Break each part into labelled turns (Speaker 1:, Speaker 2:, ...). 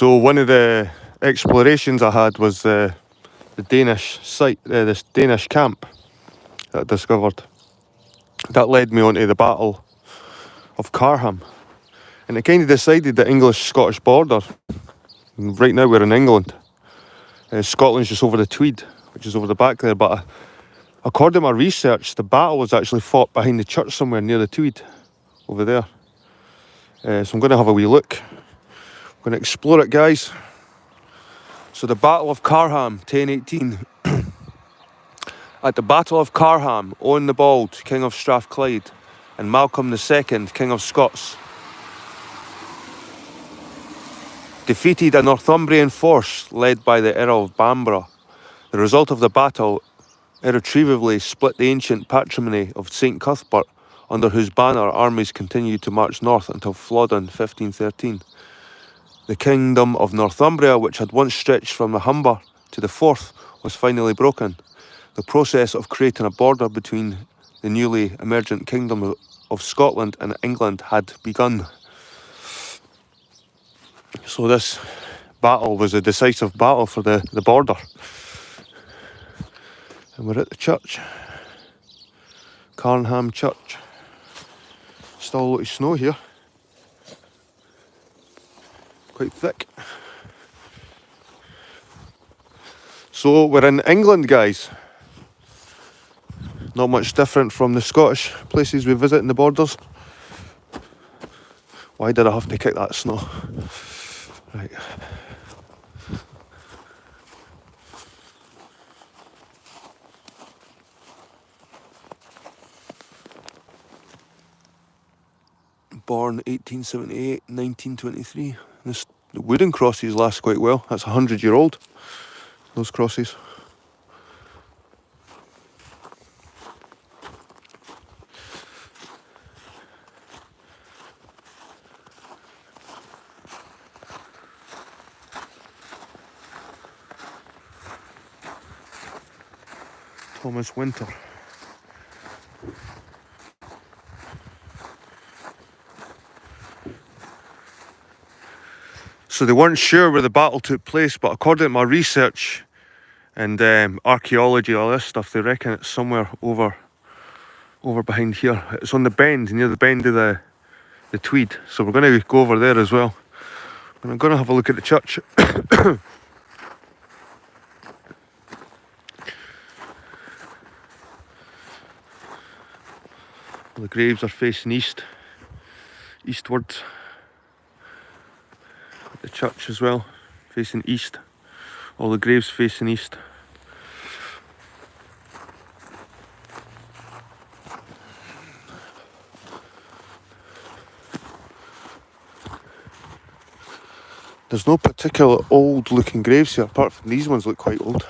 Speaker 1: So one of the explorations I had was the Danish site, this Danish camp that I discovered. That led me onto the Battle of Carham. And it kind of decided the English-Scottish border. And right now we're in England. Scotland's just over the Tweed, which is over the back there. But according to my research, the battle was actually fought behind the church somewhere near the Tweed, over there. So I'm going to have a wee look. I'm going to explore it, guys. So the Battle of Carham, 1018. At the Battle of Carham, Owen the Bald, King of Strathclyde, and Malcolm II, King of Scots, defeated a Northumbrian force led by the Earl of Bamborough. The result of the battle irretrievably split the ancient patrimony of St Cuthbert, under whose banner armies continued to march north until Flodden 1513. The kingdom of Northumbria, which had once stretched from the Humber to the Forth, was finally broken. The process of creating a border between the newly emergent kingdom of Scotland and England had begun. So this battle was a decisive battle for the border. And we're at the church. Carnham Church. Still a lot of snow here. Quite thick. So we're in England, guys. Not much different from the Scottish places we visit in the borders. Why did I have to kick that snow? Right. Born 1878, 1923. The wooden crosses last quite well. That's 100-year-old, those crosses. Thomas Winter. So they weren't sure where the battle took place, but according to my research and archaeology, all this stuff, they reckon it's somewhere over behind here. It's on the bend, near the bend of the Tweed. So we're going to go over there as well. And I'm going to have a look at the church. The graves are facing eastwards. The church as well, facing east. All the graves facing east. There's no particular old looking graves here, apart from these ones look quite old.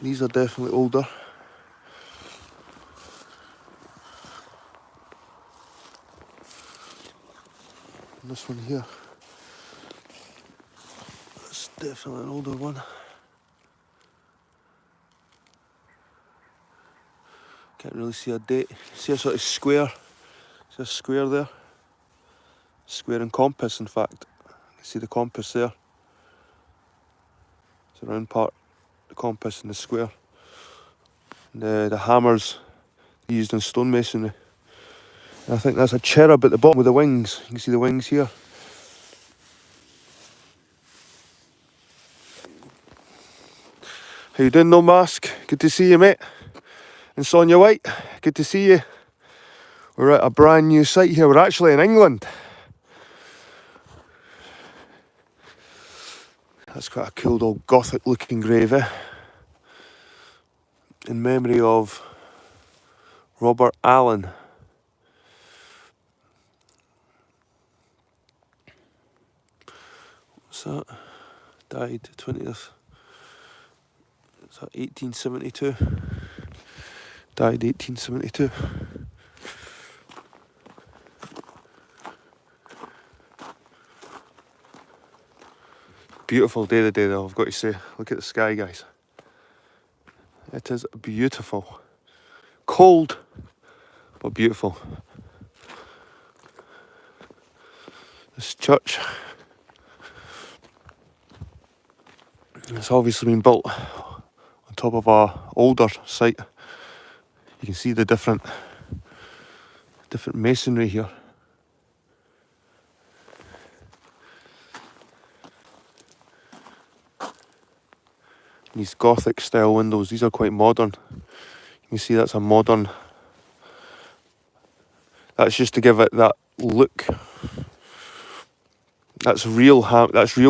Speaker 1: These are definitely older. And this one here, that's definitely an older one. Can't really see a date. See a sort of square. See a square there? Square and compass, in fact. You can see the compass there. It's a round part, the compass and the square. And the hammers used in stonemasonry. And I think that's a cherub at the bottom with the wings. You can see the wings here. How you doing, No Mask? Good to see you, mate. And Sonia White, good to see you. We're at a brand new site here. We're actually in England. That's quite a cool old Gothic looking grave, eh? In memory of Robert Allen. What's that? Died 20th. Is that 1872? Died 1872. Beautiful day today though, I've got to say. Look at the sky, guys. It is beautiful. Cold, but beautiful. This church, it's obviously been built on top of a older site. You can see the different masonry here. These Gothic style windows, these are quite modern. You can see that's a modern, that's just to give it that look. That's real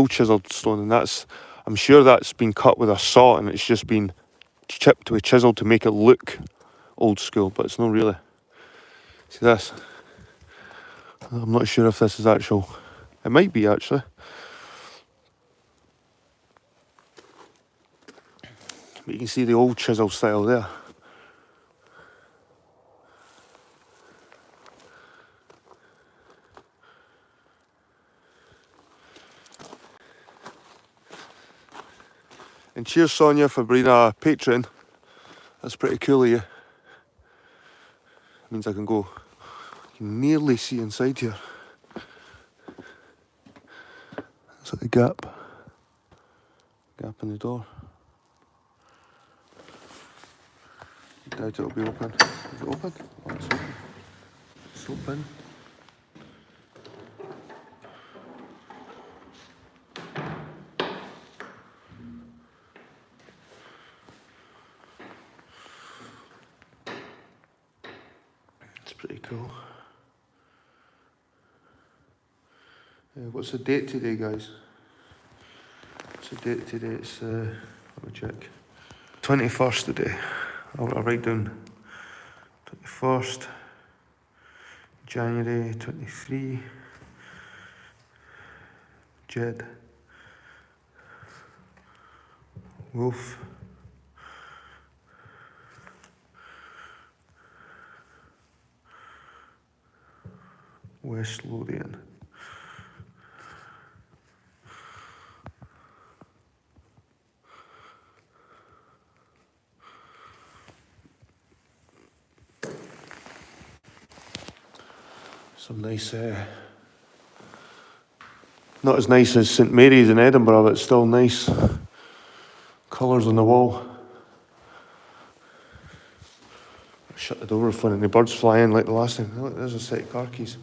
Speaker 1: chiselled stone, and I'm sure that's been cut with a saw and it's just been chipped with chisel to make it look old school, but it's not really. See this? I'm not sure if this is actual. It might be actually. But you can see the old chisel style there. And cheers Sonia for being a patron. That's pretty cool of you. Means I can go, you can nearly see inside here. That's like the gap in the door. I doubt it'll be open. Is it open? Oh, it's open. It's open. It's pretty cool. What's the date today, guys? What's the date today? It's, let me check. 21st today. I'll write down 21st January 23. Jed. Wolf. West Lothian. Some nice, not as nice as St Mary's in Edinburgh, but still nice colours on the wall. Shut the door for any birds fly in like the last time. Look, there's a set of car keys.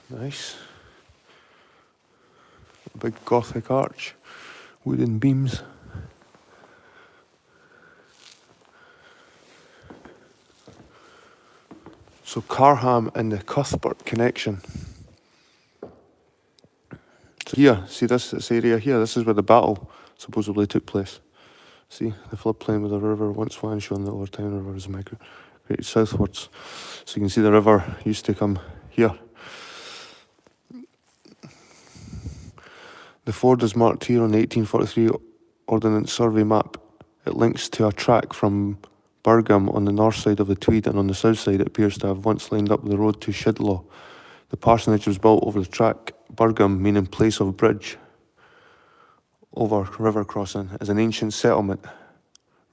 Speaker 1: Nice. A big Gothic arch, wooden beams. So Carham and the Cuthbert connection. So here, see this area here, this is where the battle supposedly took place. See, the floodplain with the river once ran showing the Lower Tyne River is migrated southwards. So you can see the river used to come here. The ford is marked here on the 1843 Ordnance Survey map. It links to a track from Burgham on the north side of the Tweed, and on the south side it appears to have once lined up the road to Shidlaw. The parsonage was built over the track. Burgham, meaning place of bridge over river crossing, is an ancient settlement.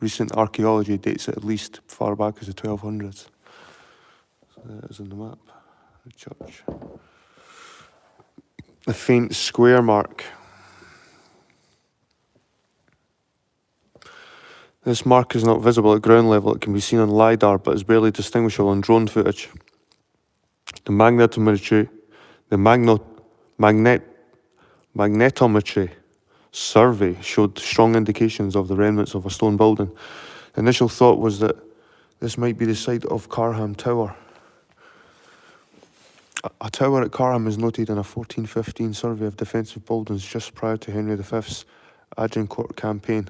Speaker 1: Recent archaeology dates it at least far back as the 1200s. So that is on the map, the church. The faint square mark. This mark is not visible at ground level. It can be seen on LiDAR, but is barely distinguishable on drone footage. The magnetometry survey showed strong indications of the remnants of a stone building. The initial thought was that this might be the site of Carham Tower. A tower at Carham is noted in a 1415 survey of defensive buildings just prior to Henry V's Agincourt campaign.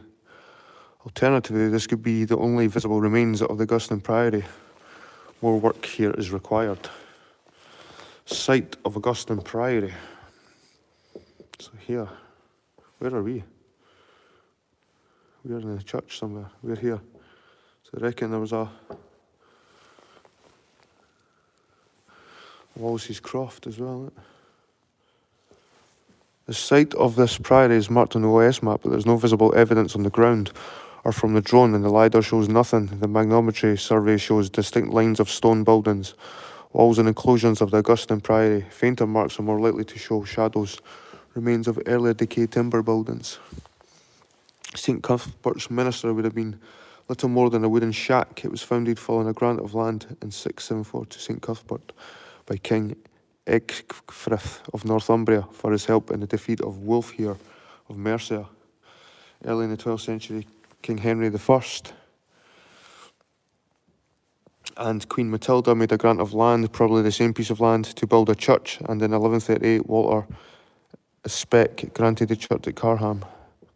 Speaker 1: Alternatively, this could be the only visible remains of the Augustan Priory. More work here is required. Site of Augustan Priory. So here, where are we? We're in the church somewhere. We're here. So I reckon there was a Wallasey's Croft as well, isn't it? The site of this priory is marked on the OS map, but there's no visible evidence on the ground or from the drone, and the LiDAR shows nothing. The magnetometry survey shows distinct lines of stone buildings, walls and enclosures of the Augustine Priory. Fainter marks are more likely to show shadows, remains of earlier decayed timber buildings. St Cuthbert's Minster would have been little more than a wooden shack. It was founded following a grant of land in 674 to St Cuthbert by King Ecgfrith of Northumbria for his help in the defeat of Wulfhere of Mercia. Early in the 12th century, King Henry I and Queen Matilda made a grant of land, probably the same piece of land, to build a church, and in 1138 Walter Speck granted the church at Carham,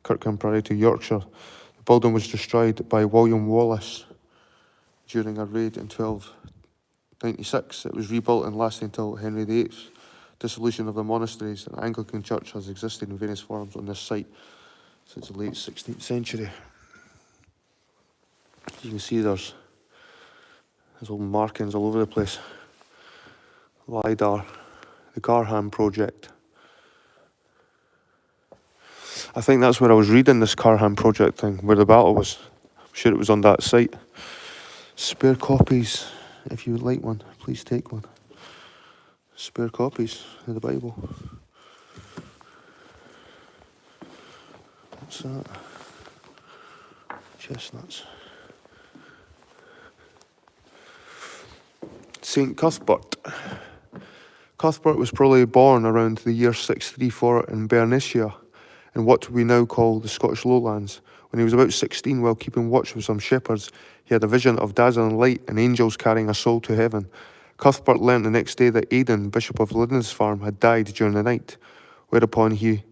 Speaker 1: Kirkham Priory, to Yorkshire. The building was destroyed by William Wallace during a raid in 1296. It was rebuilt and lasted until Henry VIII's dissolution of the monasteries. An Anglican church has existed in various forms on this site since the late 16th century. As you can see, there's old markings all over the place. LiDAR, the Carham project. I think that's where I was reading this Carham project thing, where the battle was. I'm sure it was on that site. Spare copies. If you would like one, please take one. Spare copies of the Bible. What's that? Chestnuts. St Cuthbert. Cuthbert was probably born around the year 634 in Bernicia, in what we now call the Scottish Lowlands. When he was about 16, while keeping watch with some shepherds, he had a vision of dazzling light and angels carrying a soul to heaven. Cuthbert learnt the next day that Aidan, Bishop of Lindisfarne, had died during the night, whereupon he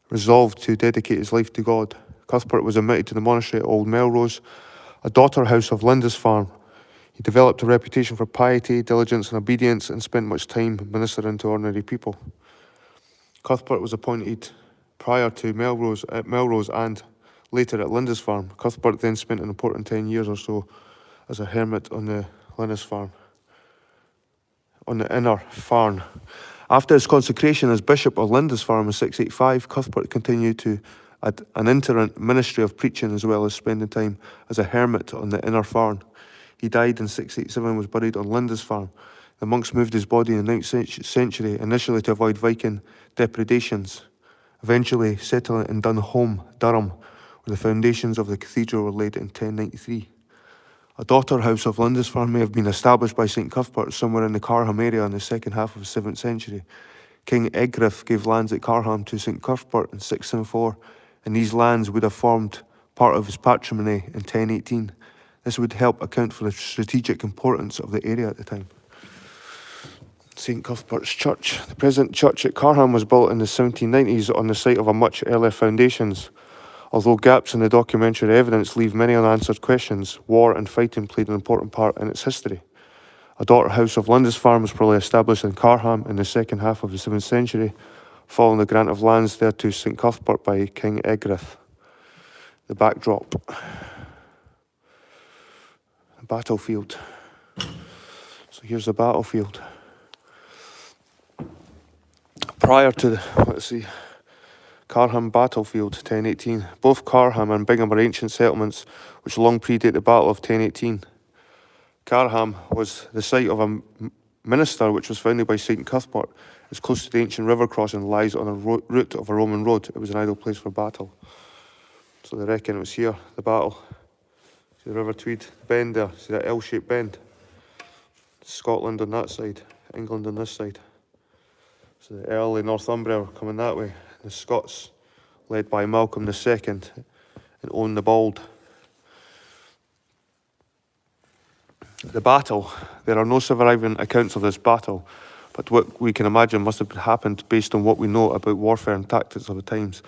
Speaker 1: resolved to dedicate his life to God. Cuthbert was admitted to the monastery at Old Melrose, a daughter house of Lindisfarne. He developed a reputation for piety, diligence and obedience, and spent much time ministering to ordinary people. Cuthbert was appointed prior to Melrose and later at Lindisfarne. Cuthbert then spent an important 10 years or so as a hermit on the inner Farn. After his consecration as Bishop of Lindisfarne in 685, Cuthbert continued to add an itinerant ministry of preaching as well as spending time as a hermit on the inner Farn. He died in 687 and was buried on Lindisfarne. The monks moved his body in the 9th century, initially to avoid Viking depredations, eventually settling in Dunholm, Durham, where the foundations of the cathedral were laid in 1093. A daughter house of Lindisfarne may have been established by St Cuthbert somewhere in the Carham area in the second half of the 7th century. King Ecgfrith gave lands at Carham to St Cuthbert in 674, and these lands would have formed part of his patrimony in 1018. This would help account for the strategic importance of the area at the time. St Cuthbert's Church. The present church at Carham was built in the 1790s on the site of a much earlier foundations. Although gaps in the documentary evidence leave many unanswered questions, war and fighting played an important part in its history. A daughter house of Lindisfarne was probably established in Carham in the second half of the 7th century, following the grant of lands there to St Cuthbert by King Ecgfrith. The backdrop. Battlefield. So here's the battlefield. Prior to the, Carham battlefield, 1018. Both Carham and Bingham are ancient settlements which long predate the Battle of 1018. Carham was the site of a minster which was founded by St Cuthbert. It's close to the ancient river crossing and lies on a route of a Roman road. It was an ideal place for battle. So they reckon it was here, the battle. See the River Tweed, the bend there, see that L-shaped bend? Scotland on that side, England on this side. So the early Northumbria were coming that way. The Scots, led by Malcolm II and Owen the Bald. The battle. There are no surviving accounts of this battle, but what we can imagine must have happened based on what we know about warfare and tactics of the times.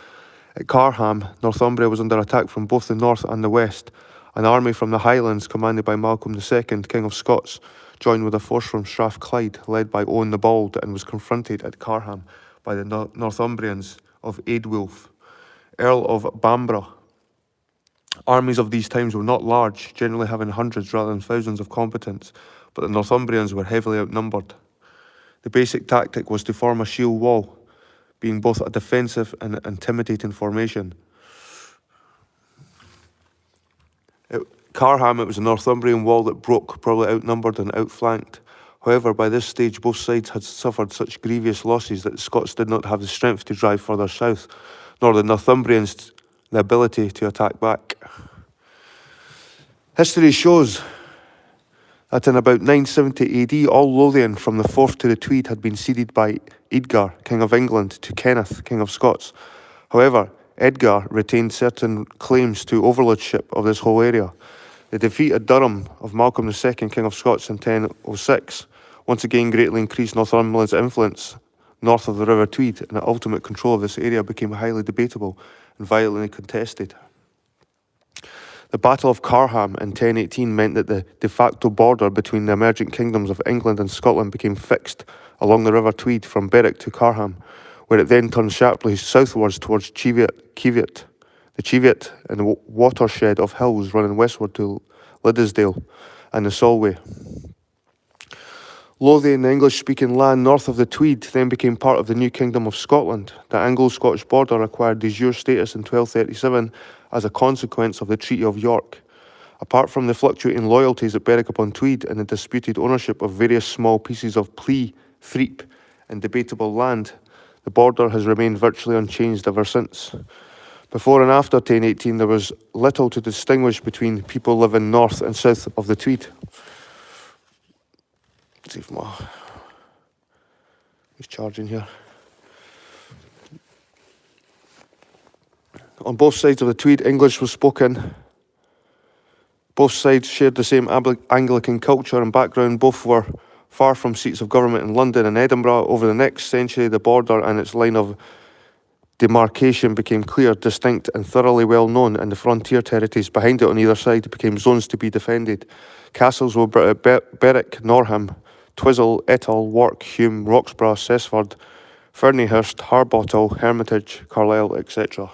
Speaker 1: At Carham, Northumbria was under attack from both the north and the west. An army from the Highlands, commanded by Malcolm II, King of Scots, joined with a force from Strathclyde, led by Owen the Bald, and was confronted at Carham by the Northumbrians of Aedwulf, Earl of Bamborough. Armies of these times were not large, generally having hundreds rather than thousands of combatants, but the Northumbrians were heavily outnumbered. The basic tactic was to form a shield wall, being both a defensive and intimidating formation. At Carham, it was a Northumbrian wall that broke, probably outnumbered and outflanked. However, by this stage, both sides had suffered such grievous losses that the Scots did not have the strength to drive further south, nor the Northumbrians the ability to attack back. History shows that in about 970 AD, all Lothian from the Forth to the Tweed had been ceded by Edgar, King of England, to Kenneth, King of Scots. However, Edgar retained certain claims to overlordship of this whole area. The defeat at Durham of Malcolm II, King of Scots, in 1006 once again greatly increased Northumberland's influence north of the River Tweed, and the ultimate control of this area became highly debatable and violently contested. The Battle of Carham in 1018 meant that the de facto border between the emergent kingdoms of England and Scotland became fixed along the River Tweed from Berwick to Carham, where it then turned sharply southwards towards Cheviot, the Cheviot and the watershed of hills running westward to Liddesdale and the Solway. Lothian, the English-speaking land north of the Tweed, then became part of the new Kingdom of Scotland. The Anglo-Scottish border acquired de jure status in 1237 as a consequence of the Treaty of York. Apart from the fluctuating loyalties at Berwick upon Tweed and the disputed ownership of various small pieces of plea, threep, and debatable land, the border has remained virtually unchanged ever since. Before and after 1018, there was little to distinguish between people living north and south of the Tweed. Let's see if who's charging here. On both sides of the Tweed, English was spoken. Both sides shared the same Anglican culture and background. Both were far from seats of government in London and Edinburgh. Over the next century, the border and its line of demarcation became clear, distinct, and thoroughly well known, and the frontier territories behind it on either side became zones to be defended. Castles were built at Berwick, Norham, Twizel, Ettal, Wark, Hume, Roxburgh, Cessford, Ferniehirst, Harbottle, Hermitage, Carlisle, etc.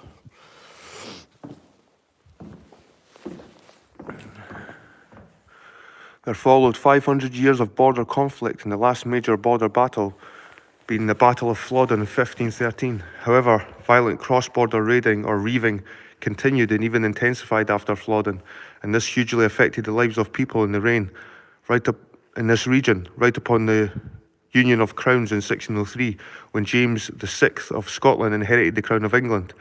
Speaker 1: There followed 500 years of border conflict, and the last major border battle being the Battle of Flodden in 1513. However, violent cross-border raiding or reaving continued and even intensified after Flodden, and this hugely affected the lives of people in the reign right up in this region, right upon the Union of Crowns in 1603, when James VI of Scotland inherited the Crown of England.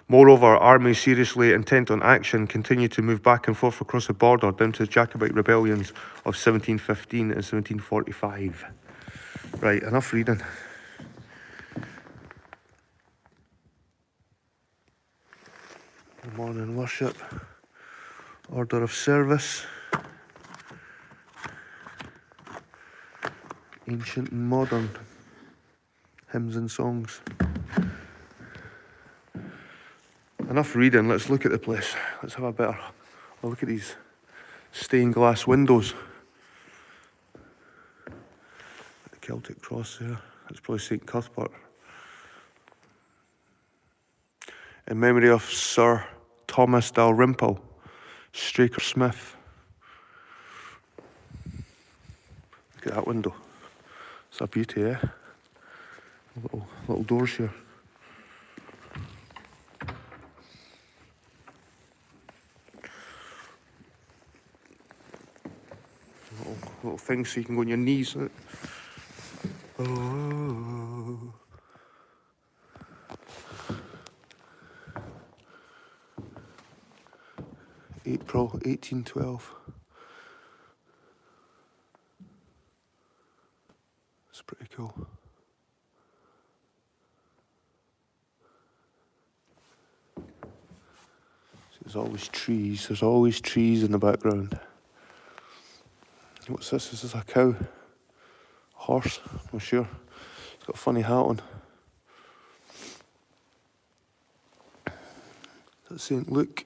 Speaker 1: Moreover, armies seriously intent on action continued to move back and forth across the border down to the Jacobite rebellions of 1715 and 1745. Right, enough reading. Morning worship, order of service, ancient and modern, hymns and songs. Enough reading, let's look at the place. Let's have a look at these stained glass windows. The Celtic cross there, that's probably St. Cuthbert. In memory of Sir Thomas Dalrymple, Straker Smith. Look at that window. It's a beauty, eh? Little doors here. Little things so you can go on your knees. Oh. April 1812. It's pretty cool. There's always trees in the background. What's this? Is this a cow? A horse? I'm not sure. It's got a funny hat on. Is that St. Luke?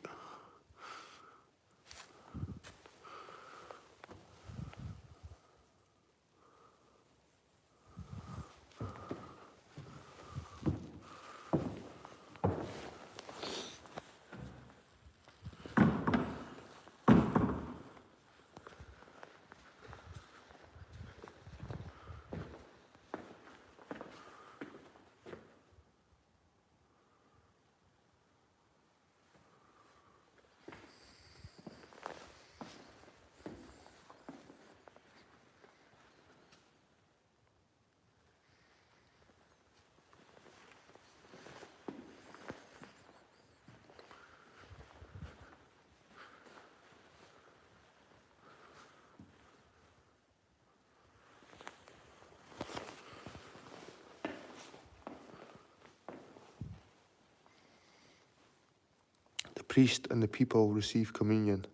Speaker 1: priest and the people receive communion.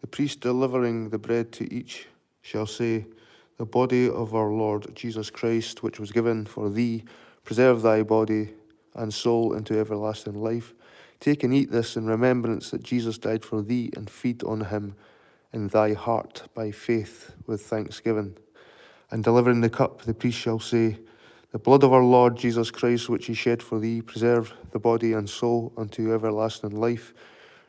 Speaker 1: The priest delivering the bread to each shall say, the body of our Lord Jesus Christ, which was given for thee, preserve thy body and soul into everlasting life. Take and eat this in remembrance that Jesus died for thee, and feed on him in thy heart by faith with thanksgiving. And delivering the cup, the priest shall say, the blood of our Lord Jesus Christ, which he shed for thee, preserve the body and soul unto everlasting life.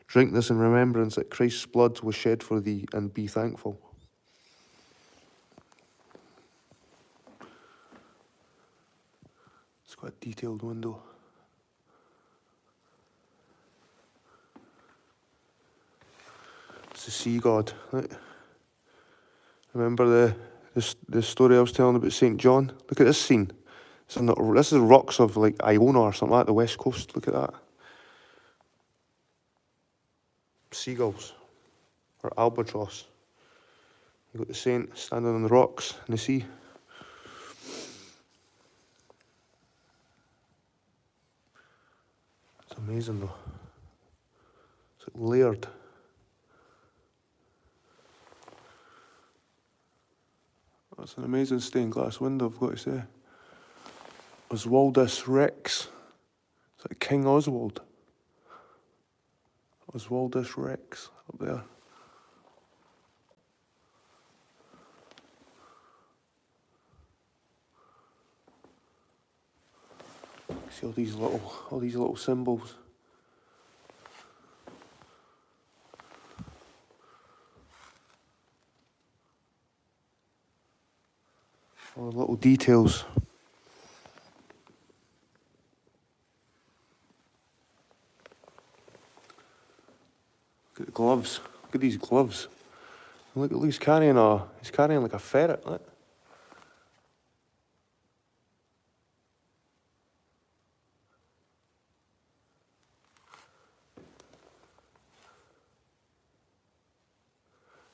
Speaker 1: Drink this in remembrance that Christ's blood was shed for thee, and be thankful. It's got a detailed window. It's the sea god, right? Remember the story I was telling about St. John? Look at this scene. This is rocks of like Iona or something like the west coast. Look at that. Seagulls. Or albatross. You've got the saint standing on the rocks in the sea. It's amazing though. It's like layered. That's an amazing stained glass window, I've got to say. Oswaldus Rex. It's like King Oswald. Oswaldus Rex up there. See all these little symbols. All the little details. Look at the gloves. Look at these gloves. Look, he's carrying like a ferret. Look.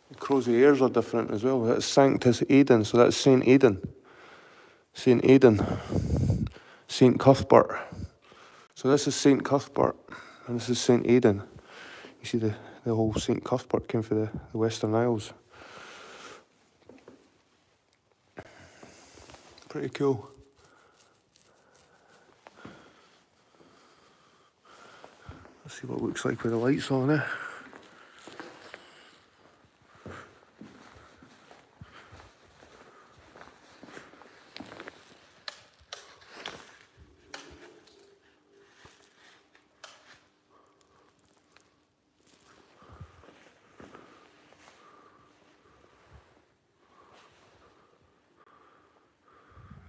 Speaker 1: The crow's ears are different as well. That's Sanctus Aidan, so that's Saint Aidan. Saint Aidan. Saint Cuthbert. So this is Saint Cuthbert, and this is Saint Aidan. You see the whole Saint Cuthbert came from the Western Isles. Pretty cool. Let's see what it looks like with the lights on it.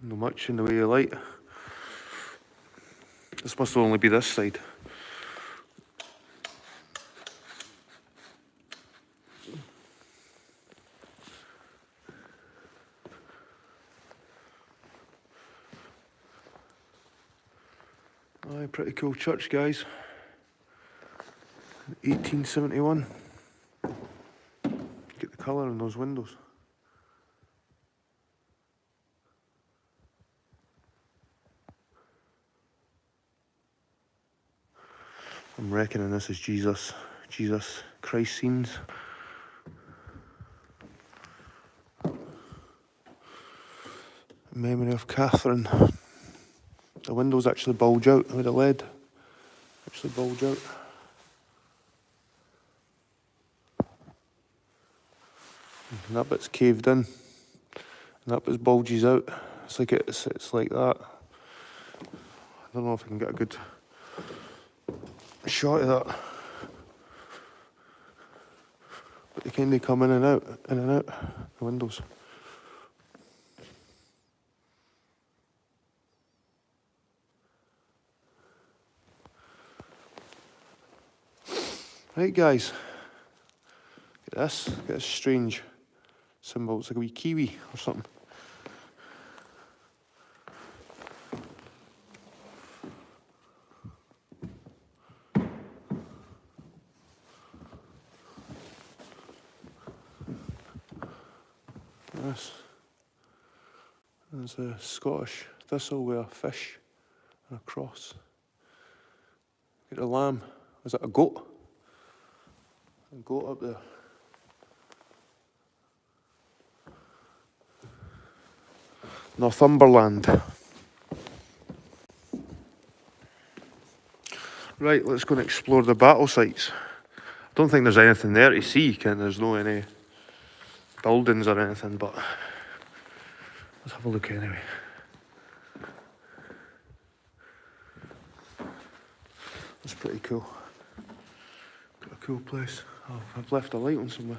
Speaker 1: Not much in the way of light. This must only be this side. Aye, pretty cool church, guys. 1871. Get the colour in those windows. I'm reckoning this is Jesus Christ scenes. In memory of Catherine. The windows actually bulge out with the lead. Actually bulge out. And that bit's caved in. And that bit bulges out. It's like that. I don't know if I can get a good shot of that. But they kind of come in and out, the windows. Right, guys. Look at this strange symbol. It's like a wee kiwi or something. There's a Scottish thistle with a fish and a cross. Get a lamb Is it a goat? A goat up there. Northumberland. Right, let's go and explore the battle sites. I don't think there's anything there to see, there's no any buildings or anything, but let's have a look anyway. That's pretty cool. Got a cool place. Oh, I've left a light on somewhere.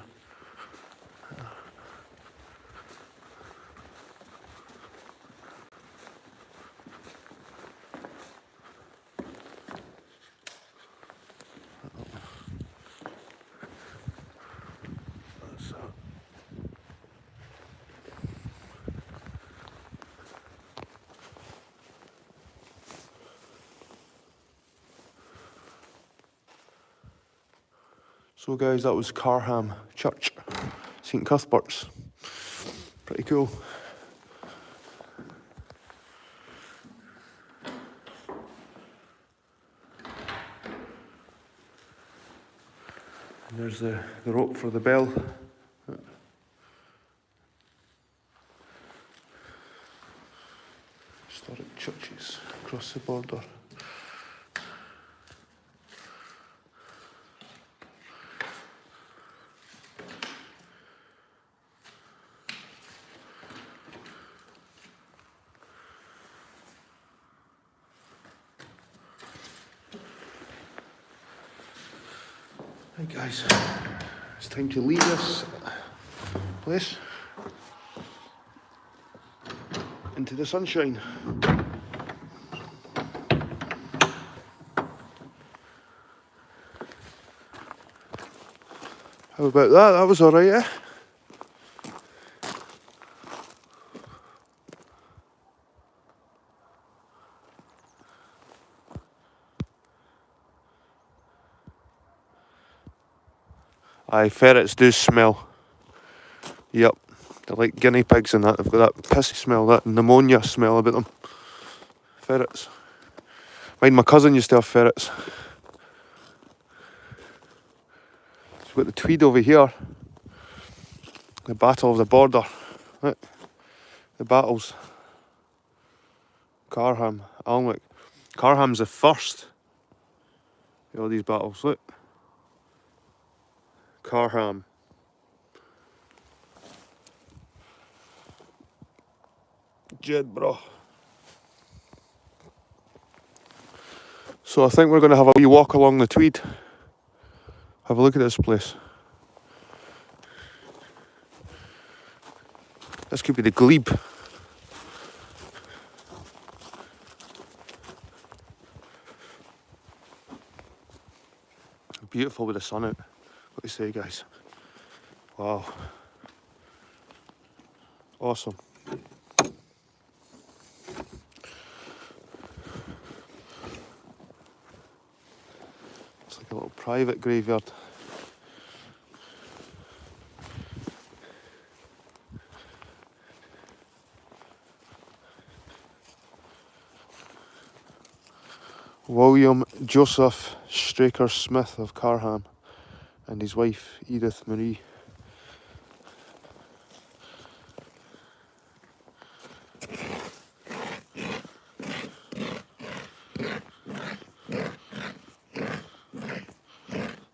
Speaker 1: So guys, that was Carham Church, St Cuthbert's. Pretty cool. And there's the rope for the bell. Historic churches across the border. Right guys, it's time to leave this place into the sunshine. How about that? That was alright, eh? Aye, ferrets do smell. Yep, they're like guinea pigs and that. They've got that pissy smell, that pneumonia smell about them. Ferrets. Mind, my cousin used to have ferrets. We've got the Tweed over here. The Battle of the Border. Right. The battles. Carham, Alnwick. Carham's the first. All these battles, look. Carham. Jedburgh. So I think we're going to have a wee walk along the Tweed. Have a look at this place. This could be the glebe. Beautiful with the sun out. What do you say, guys? Wow. Awesome. It's like a little private graveyard. William Joseph Straker Smith of Carham and his wife Edith Marie.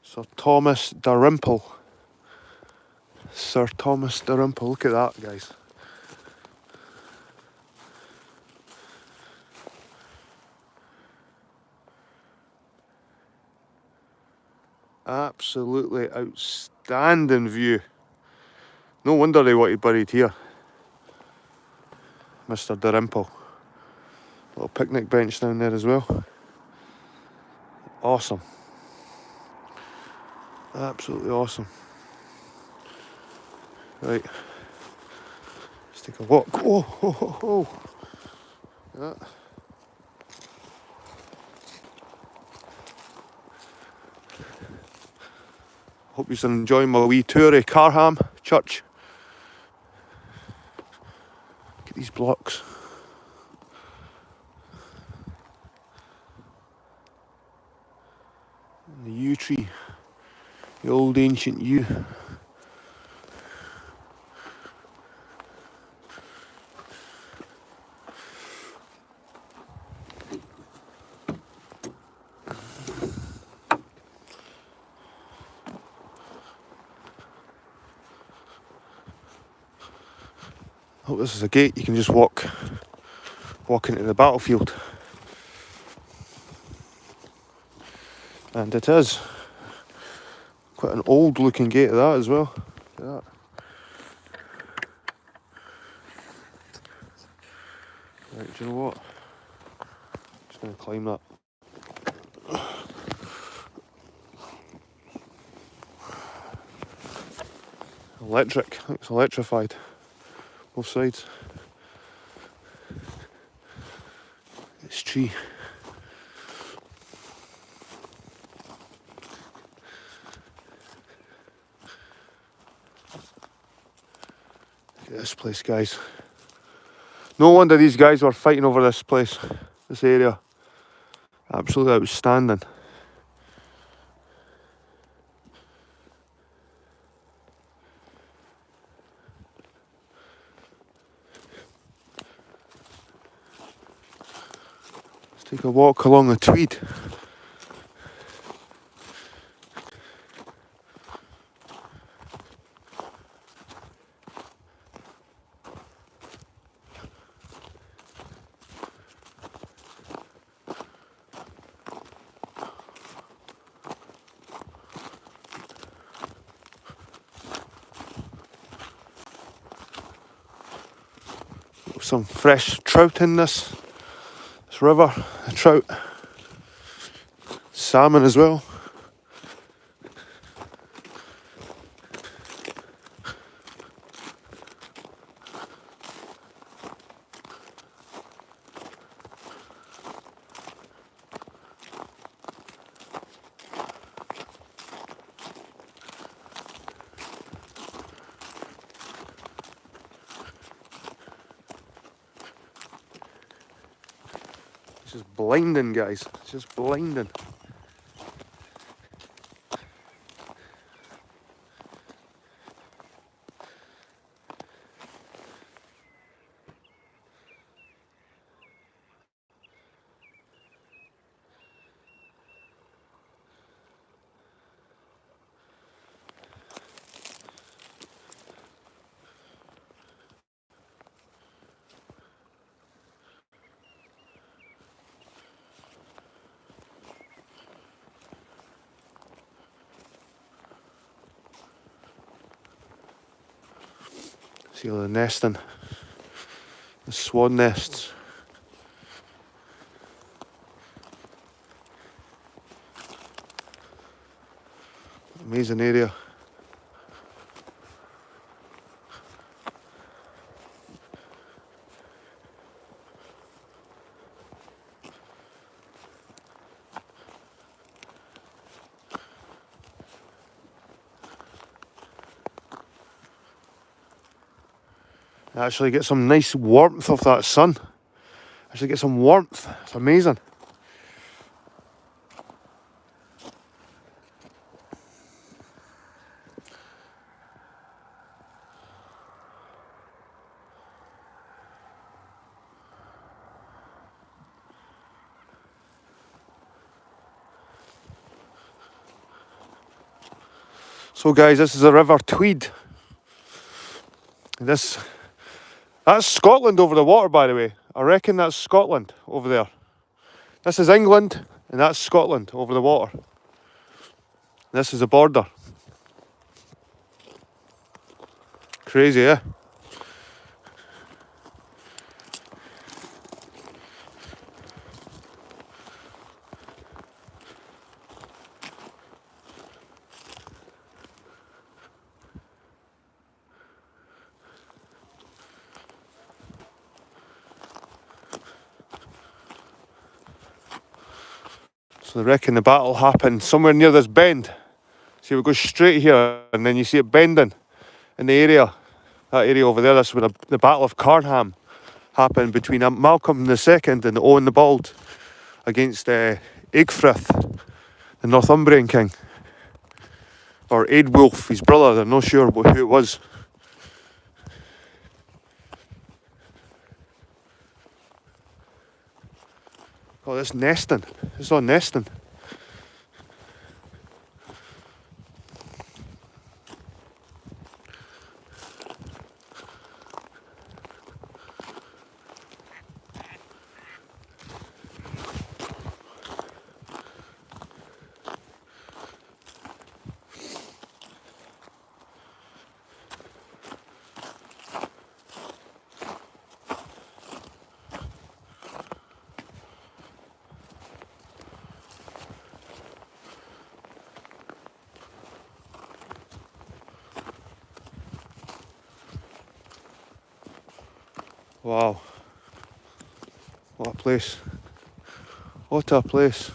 Speaker 1: Sir Thomas Dalrymple. Sir Thomas Dalrymple, look at that, guys. Absolutely outstanding view. No wonder they wanted buried here. Mr. Dalrymple. Little picnic bench down there as well. Awesome. Absolutely awesome. Right. Let's take a walk. Oh, ho, ho, ho. Yeah. Hope you're enjoying my wee tour of Carham Church. Look at these blocks. And the tree. The old ancient yew. Oh, this is a gate. You can just walk into the battlefield. And it is quite an old looking gate of that as well. Look at that. Right, do you know what? Just going to climb that. Electric. I think it's electrified. Both sides. This tree. Look at this place, guys. No wonder these guys were fighting over this place, this area. Absolutely outstanding. Let's take a walk along the Tweed. Some fresh trout in this river, the trout, salmon as well. It's just blinding, guys. It's just blinding. See all the nesting, the swan nests. Amazing area. Actually get some nice warmth off that sun. Actually get some warmth. It's amazing. So guys, this is the River Tweed. That's Scotland over the water, by the way. I reckon that's Scotland over there. This is England, and that's Scotland over the water. This is the border. Crazy, eh? So they reckon the battle happened somewhere near this bend. See, we go straight here, and then you see it bending in the area. That area over there, that's where the Battle of Carham happened between Malcolm II and Owen the Bald against Egfrith, the Northumbrian king. or Aidwulf, his brother. They're not sure who it was. Oh, this nesting. It's all nesting. Wow. What a place. What a place.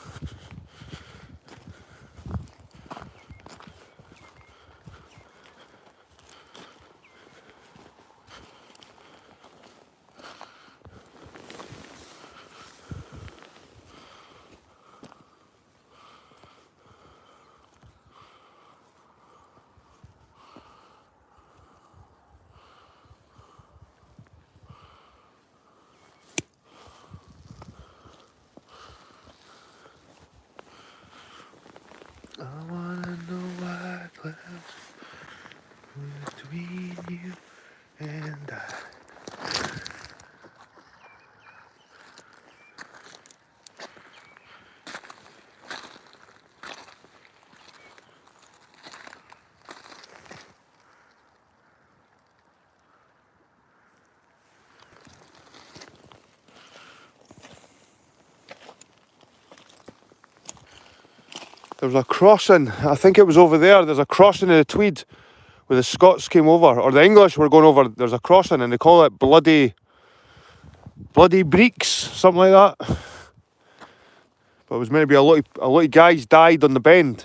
Speaker 1: I wanna know what clouds between you and I. There was a crossing, I think it was over there, there's a crossing in the Tweed where the Scots came over, or the English were going over. There's a crossing and they call it Bloody Breeks, something like that. But it was meant to be a lot of guys died on the bend.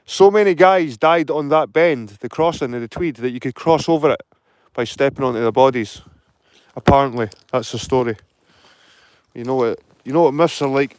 Speaker 1: So many guys died on that bend, the crossing of the Tweed, that you could cross over it by stepping onto the bodies. Apparently, that's the story. You know what myths are like.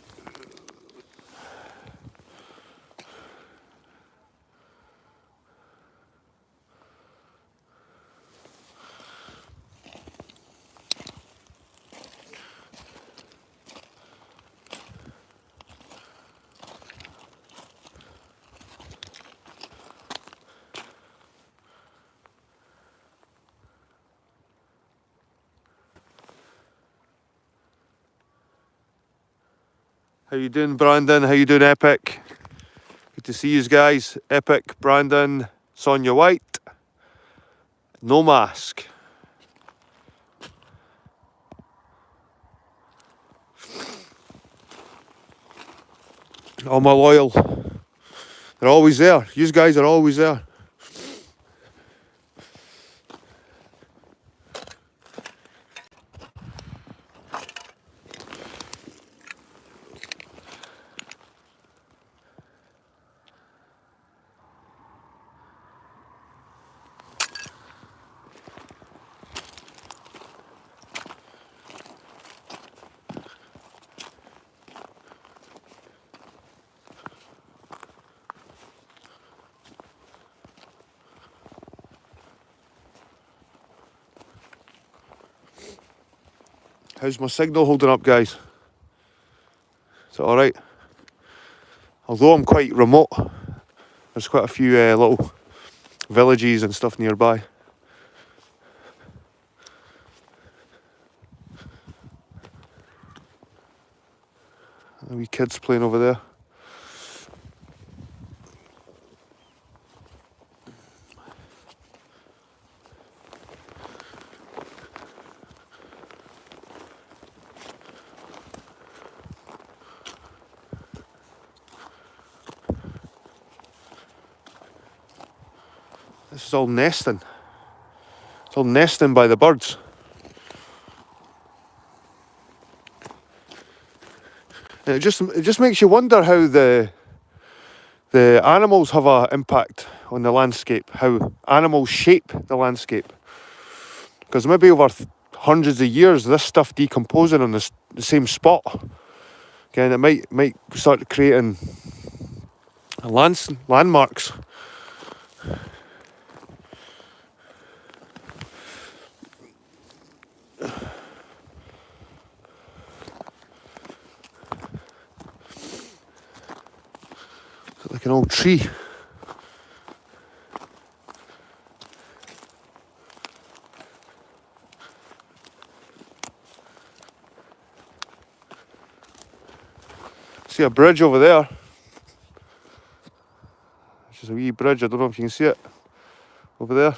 Speaker 1: How you doing, Brandon? How you doing, Epic? Good to see you guys. Epic, Brandon, Sonia White. No mask. All my loyal. They're always there. You guys are always there. How's my signal holding up, guys? Is it alright? Although I'm quite remote, there's quite a few little villages and stuff nearby. The wee kids playing over there. This is all nesting. It's all nesting by the birds. And it just makes you wonder how the animals have an impact on the landscape, how animals shape the landscape. Because maybe over hundreds of years, this stuff decomposing on the same spot, again, it might start creating landmarks. Like an old tree. See a bridge over there. It's just a wee bridge, I don't know if you can see it over there.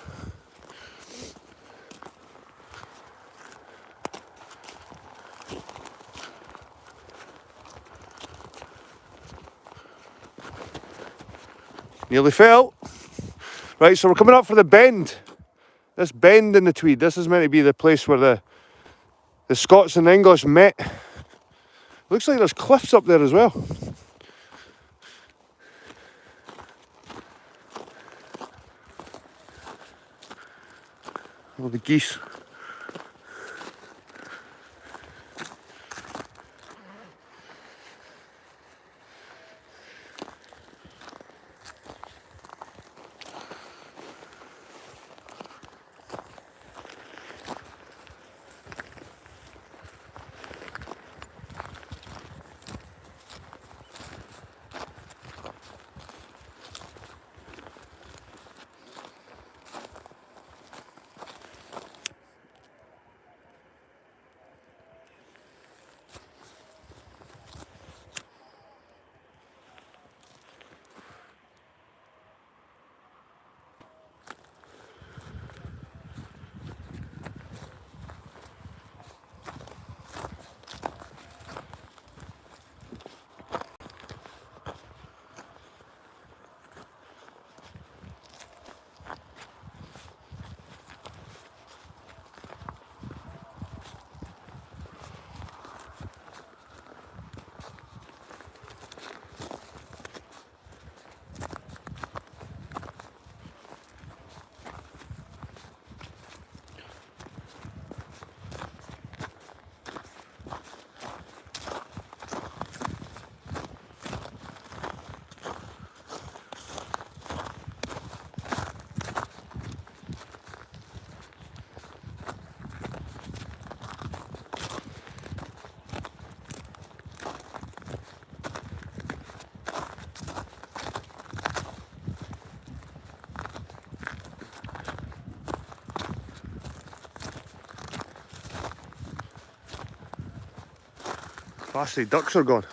Speaker 1: Nearly fell. Right, so we're coming up for the bend. This bend in the Tweed, this is meant to be the place where the Scots and the English met. Looks like there's cliffs up there as well. Oh, the geese. Fast the ducks are gone.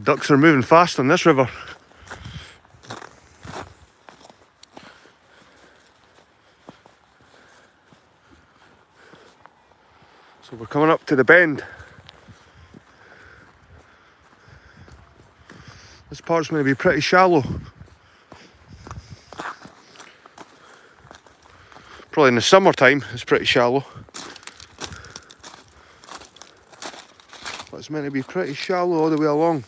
Speaker 1: Ducks are moving fast on this river. So we're coming up to the bend. This part's going to be pretty shallow. Probably in the summertime it's pretty shallow. But it's meant to be pretty shallow all the way along.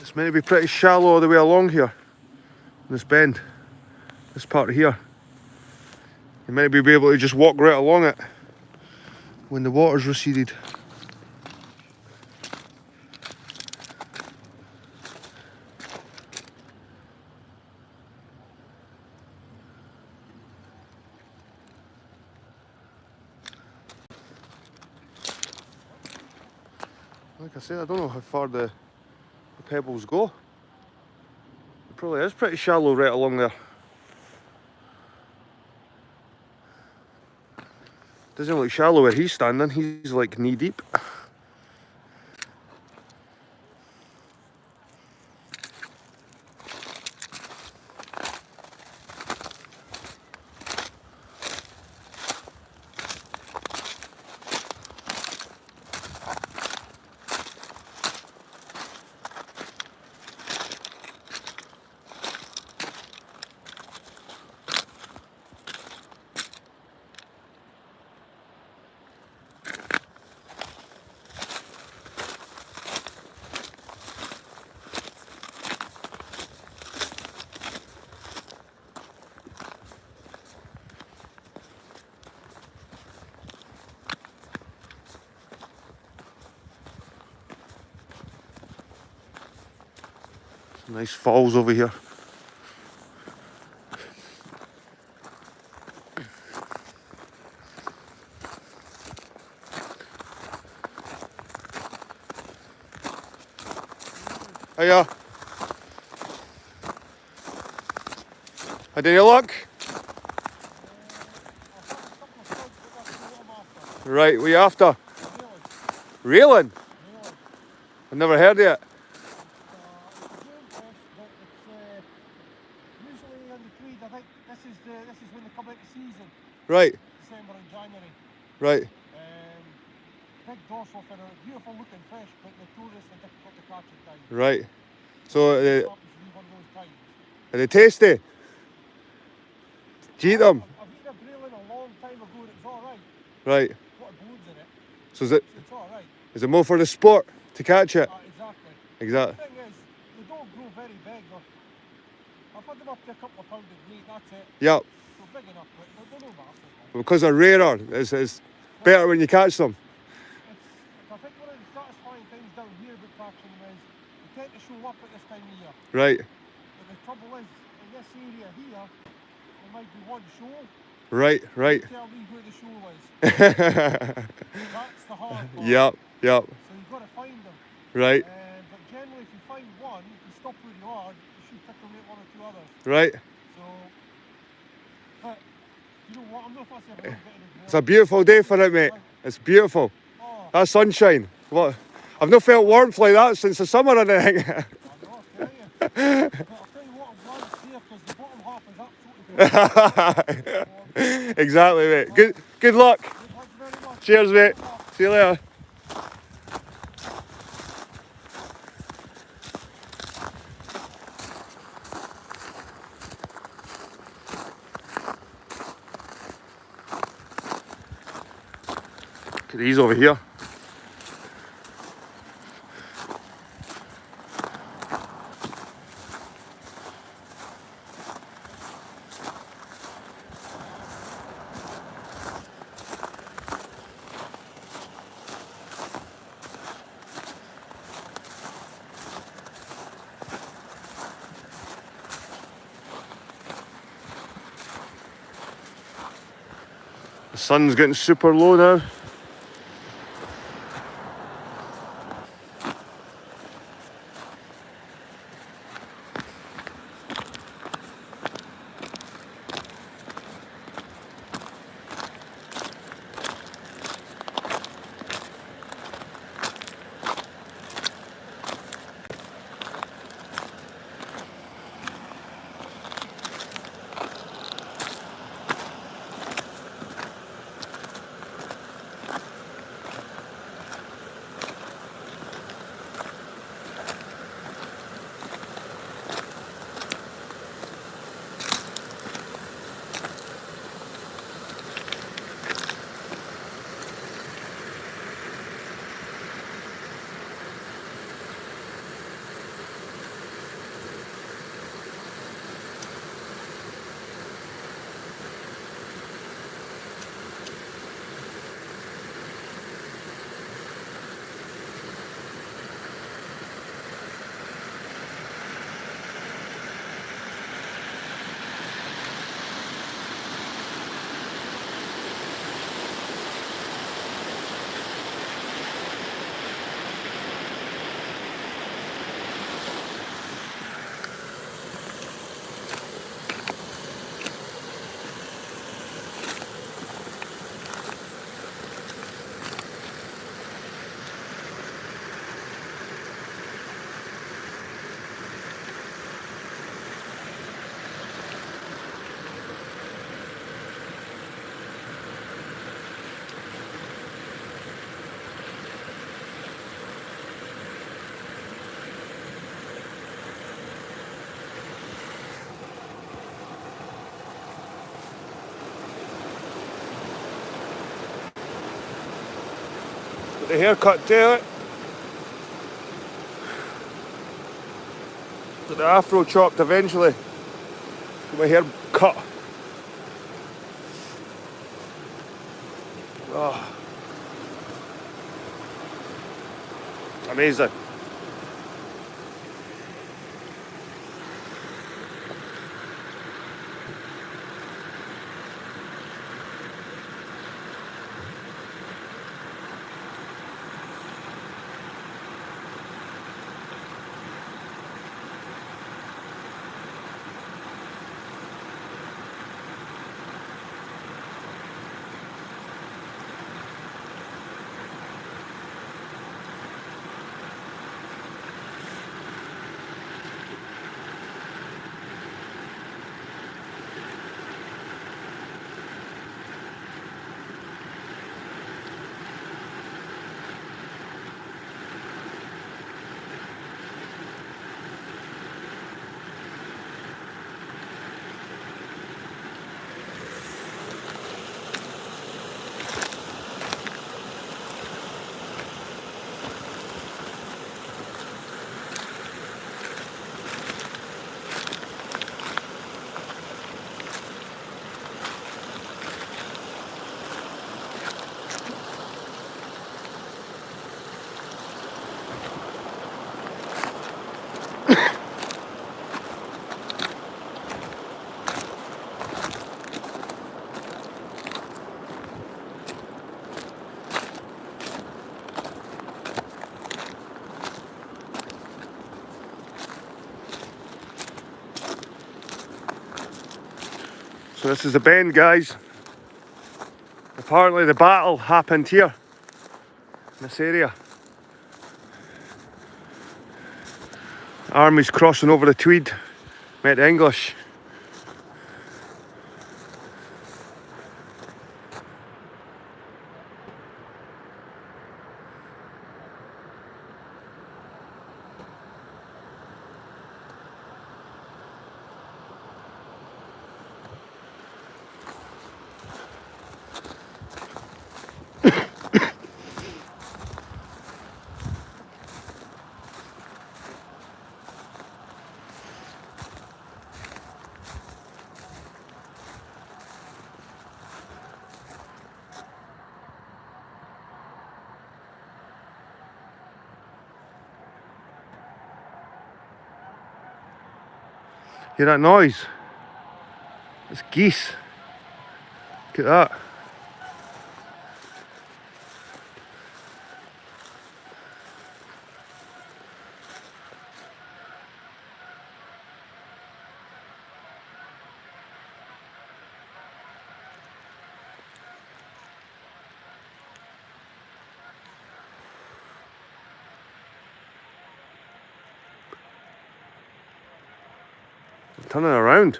Speaker 1: It's meant to be pretty shallow all the way along here. This bend. This part here. You might be able to just walk right along it when the water's receded. Like I said, I don't know how far the pebbles go. It probably is pretty shallow right along there. Doesn't look shallow where he's standing, he's like knee deep. Nice falls over here. Hiya. Had any luck? Right, what are you after? Railing? I've never heard of it.
Speaker 2: Usually in the creed, I think this is when they come into season.
Speaker 1: Right.
Speaker 2: December and January.
Speaker 1: Right.
Speaker 2: Big dorsal fin, beautiful looking fish, but notoriously difficult to catch at times.
Speaker 1: Right. So
Speaker 2: Happens to be one of those times.
Speaker 1: are they tasty? Do you eat them?
Speaker 2: I've eaten a grayling a long time ago and it's alright.
Speaker 1: Right.
Speaker 2: Got bones in it.
Speaker 1: So
Speaker 2: It's alright.
Speaker 1: is it more for the sport to catch it?
Speaker 2: Exactly.
Speaker 1: Exactly.
Speaker 2: The thing is, they don't grow very big. I've had them up to a couple of pounds of weight, that's it.
Speaker 1: Yep.
Speaker 2: They're big enough, but they're no massive.
Speaker 1: Because they're rarer, it's better when you catch them.
Speaker 2: I think one of the satisfying things down here about catching them is they tend to show up at this time of year.
Speaker 1: Right.
Speaker 2: But the trouble is, in this area here, there might be one shoal.
Speaker 1: Right, right.
Speaker 2: Tell me where the shoal is. That's the hard part.
Speaker 1: Yep.
Speaker 2: So you've got to find them.
Speaker 1: Right.
Speaker 2: But generally, if you find one, if you stop where you are, you should pick away one or two others.
Speaker 1: Right.
Speaker 2: So, but you know what? I'm not fussy about getting it.
Speaker 1: It's a beautiful day for it, mate. It's beautiful.
Speaker 2: Oh.
Speaker 1: That sunshine. What? I've not felt warmth like that since the summer or anything.
Speaker 2: I know, I'll tell you. But I'll tell you what, I'm glad it's here because the bottom half is absolutely warm.
Speaker 1: Exactly, mate. Good luck.
Speaker 2: Thank you very much.
Speaker 1: Cheers, mate. See you later. Look at these over here. The sun's getting super low now. Got the haircut to it. Got the afro chopped eventually. Got my hair cut. Oh. Amazing. So this is the bend, guys. Apparently the battle happened here, in this area. Armies crossing over the Tweed, met the English. Hear that noise? It's geese. Look at that. Turning around.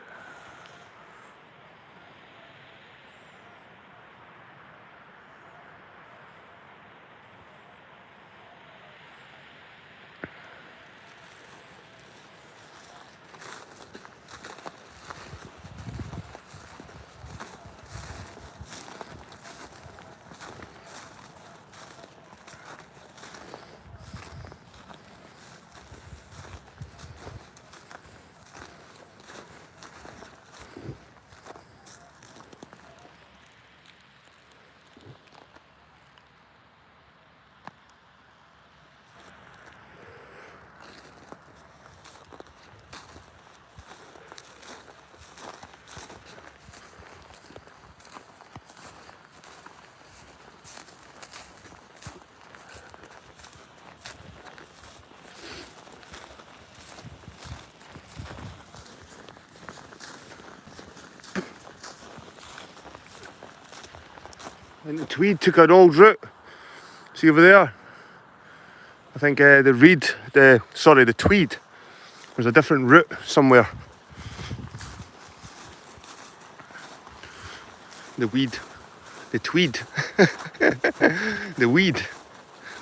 Speaker 1: And the Tweed took an old route. See over there? I think the Tweed. There's a different route somewhere. The Tweed. The weed.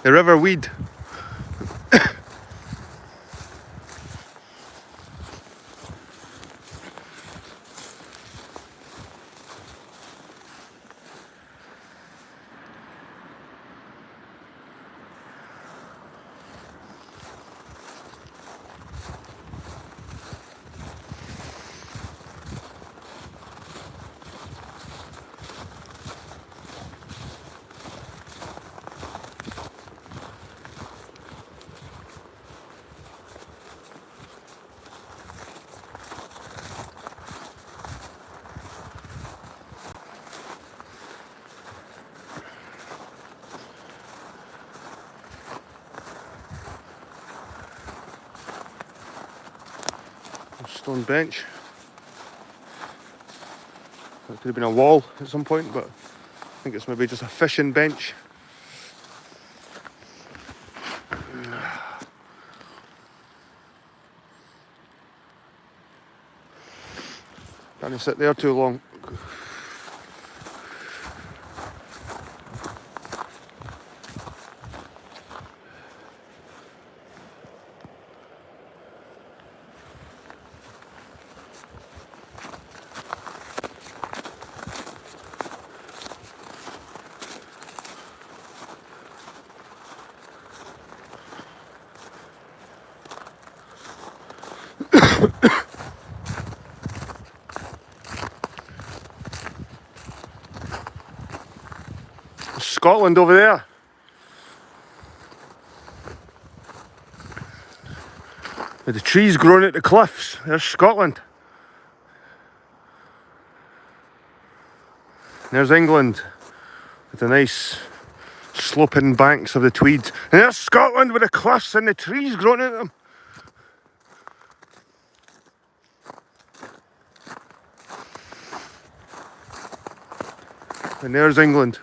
Speaker 1: The river weed. stone bench. That could have been a wall at some point, but I think it's maybe just a fishing bench. Can't sit there too long. Scotland over there. With the trees growing at the cliffs. There's Scotland. There's England with the nice sloping banks of the Tweed. And there's Scotland with the cliffs and the trees growing at them. And there's England.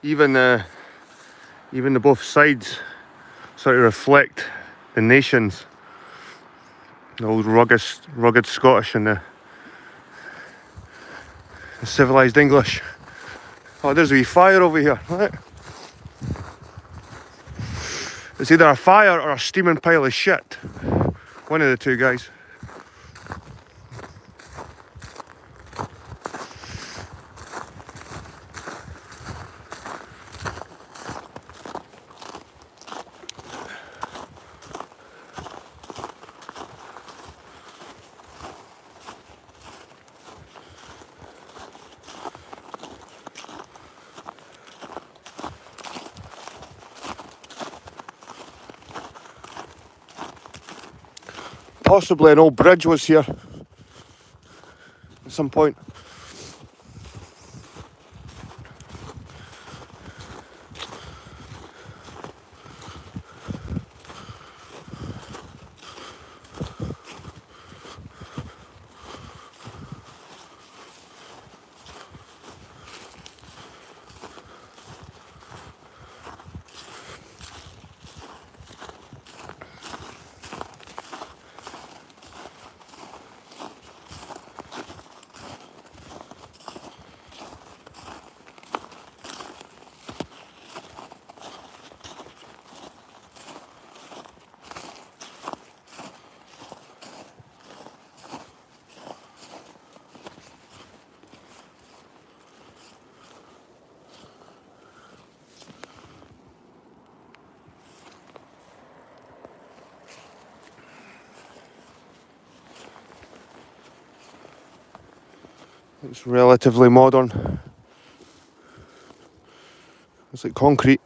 Speaker 1: Even the both sides sort of reflect the nations. The old rugged Scottish and the civilised English. Oh, there's a wee fire over here. Right. It's either a fire or a steaming pile of shit. One of the two, guys. Possibly an old bridge was here at some point. It's relatively modern. It's like concrete.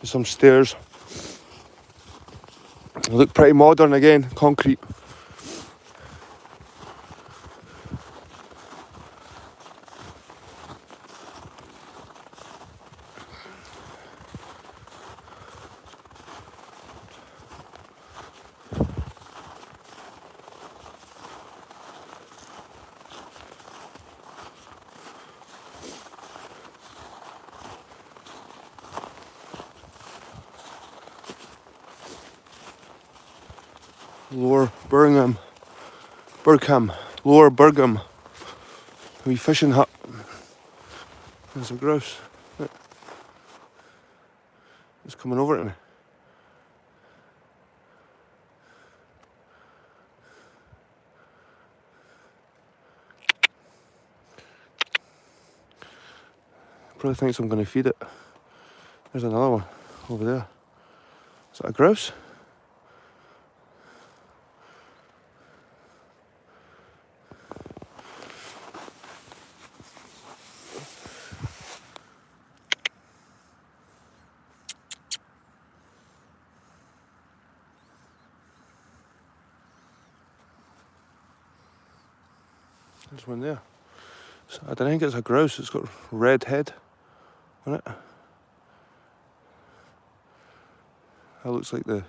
Speaker 1: Some stairs. They look pretty modern again, concrete. Lower Bergham, Lower Bergham. Wee fishing hut. There's a grouse. It's coming over to me. Probably thinks I'm going to feed it. There's another one over there. Is that a grouse? There's one there. So I don't think it's a grouse. It's got a red head on it. That looks like the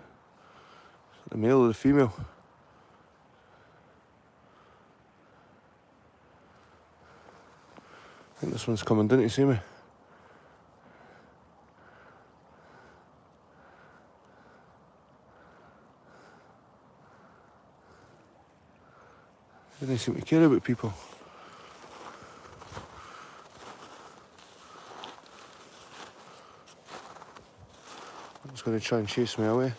Speaker 1: male or the female. I think this one's coming. Didn't you see me? Didn't seem to care about people. I was going to try and chase me away.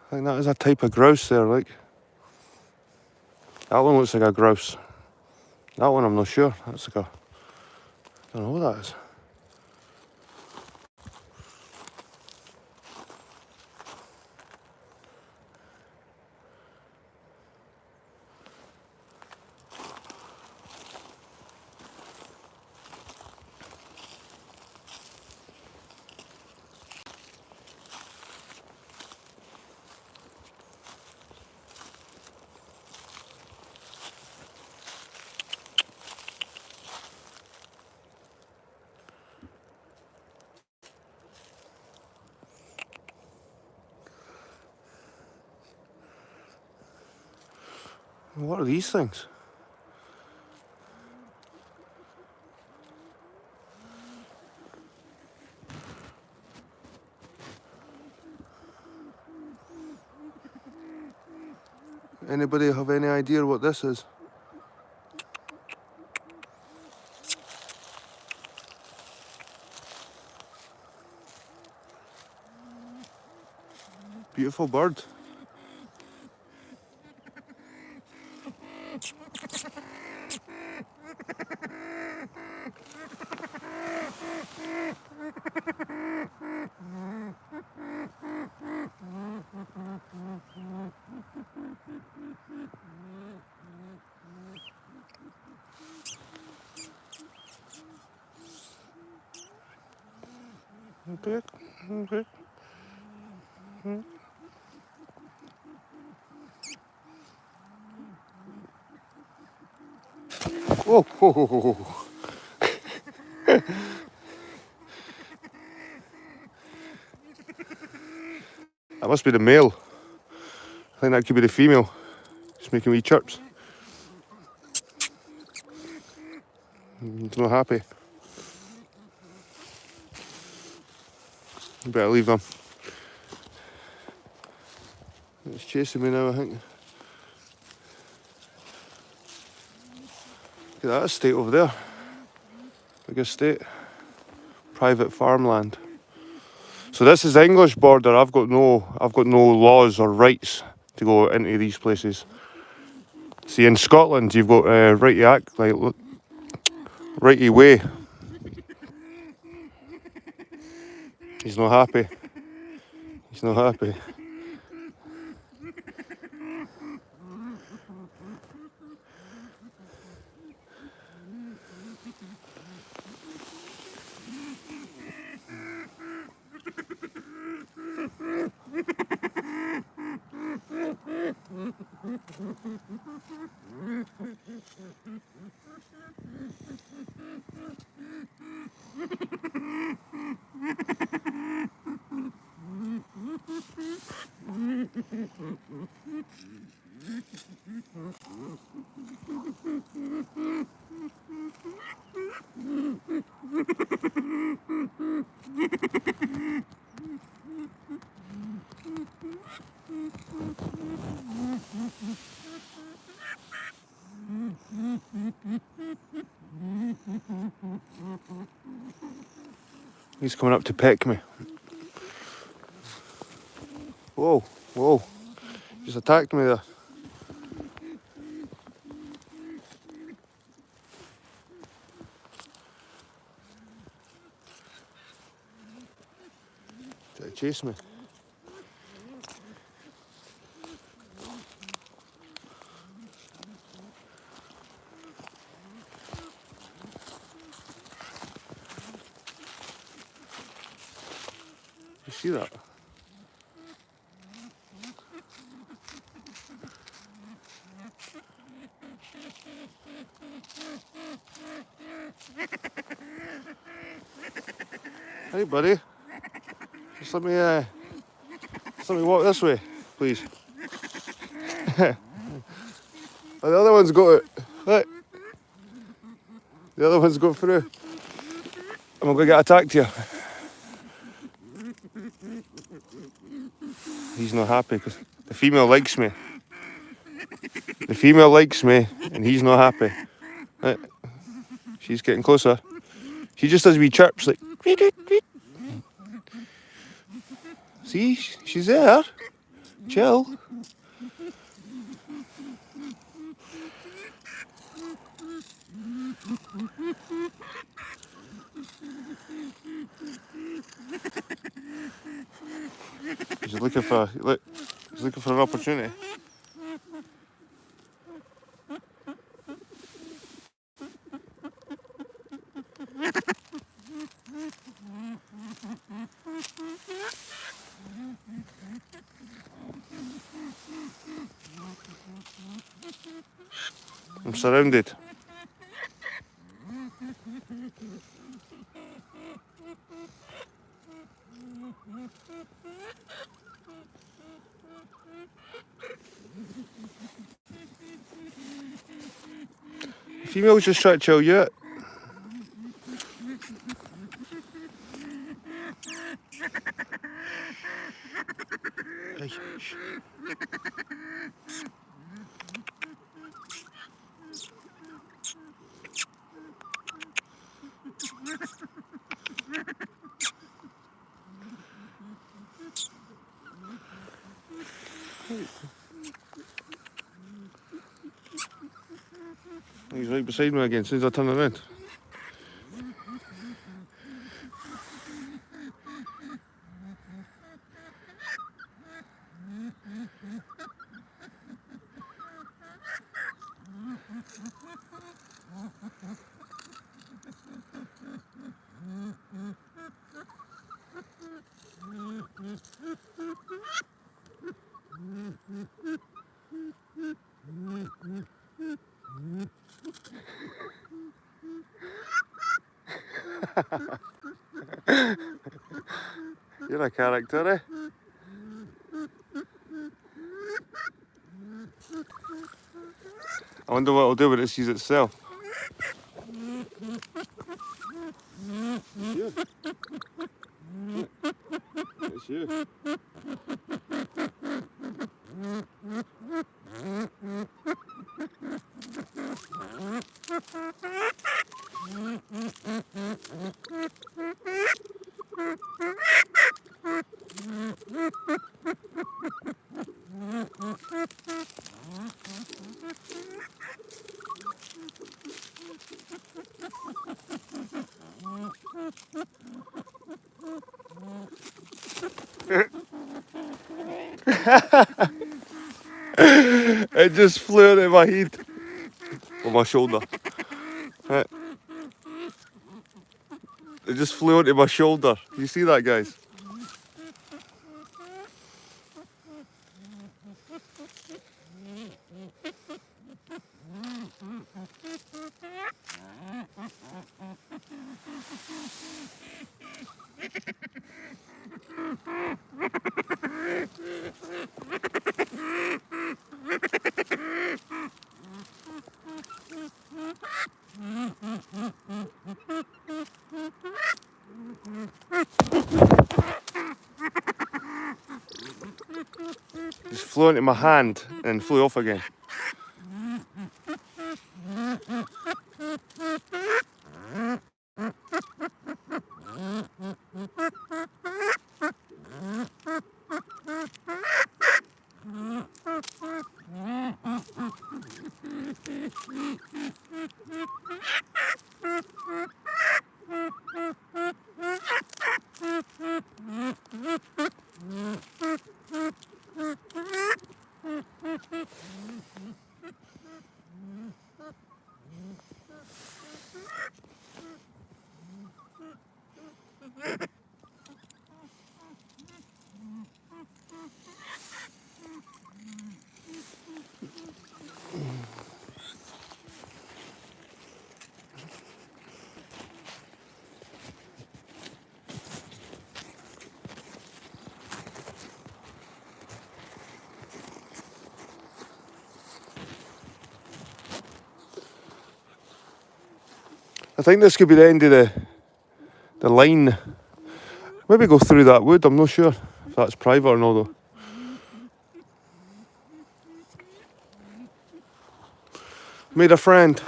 Speaker 1: I think that is a type of grouse there, like. That one looks like a grouse. That one I'm not sure. That's like a... I don't know what that is. What are these things? Anybody have any idea what this is? Beautiful bird. Okay. Whoa, whoa, whoa, whoa, whoa. That must be the male. I think that could be the female. Just making wee chirps. He's not happy. You better leave them. It's chasing me now, I think. Look at that estate over there. Big estate. Private farmland. So this is the English border. I've got no laws or rights to go into these places. See, in Scotland, you've got righty act, like righty way. He's not happy. He's not happy. He's coming up to peck me. Whoa, whoa. Just attacked me there. Try to chase me. You see that? Hey, buddy. Just let me walk this way, please. Oh, the other one's got it. Look. The other one's got through. I'm going to get attacked here. He's not happy because the female likes me. The female likes me and he's not happy. Right. She's getting closer. She just does wee chirps like. See, she's there. Chill. He's looking for an opportunity. I'm surrounded. The female's just trying to chill you out. Hey, shh. He's right beside me again as soon as I turn around. You're a character, eh? I wonder what it'll do when it sees itself. It's you. It's you. It just flew out of my head. On my shoulder. Right. It just flew onto my shoulder. You see that, guys? Just flew into my hand and flew off again. I think this could be the end of the line. Maybe go through that wood, I'm not sure if that's private or not though. Made a friend.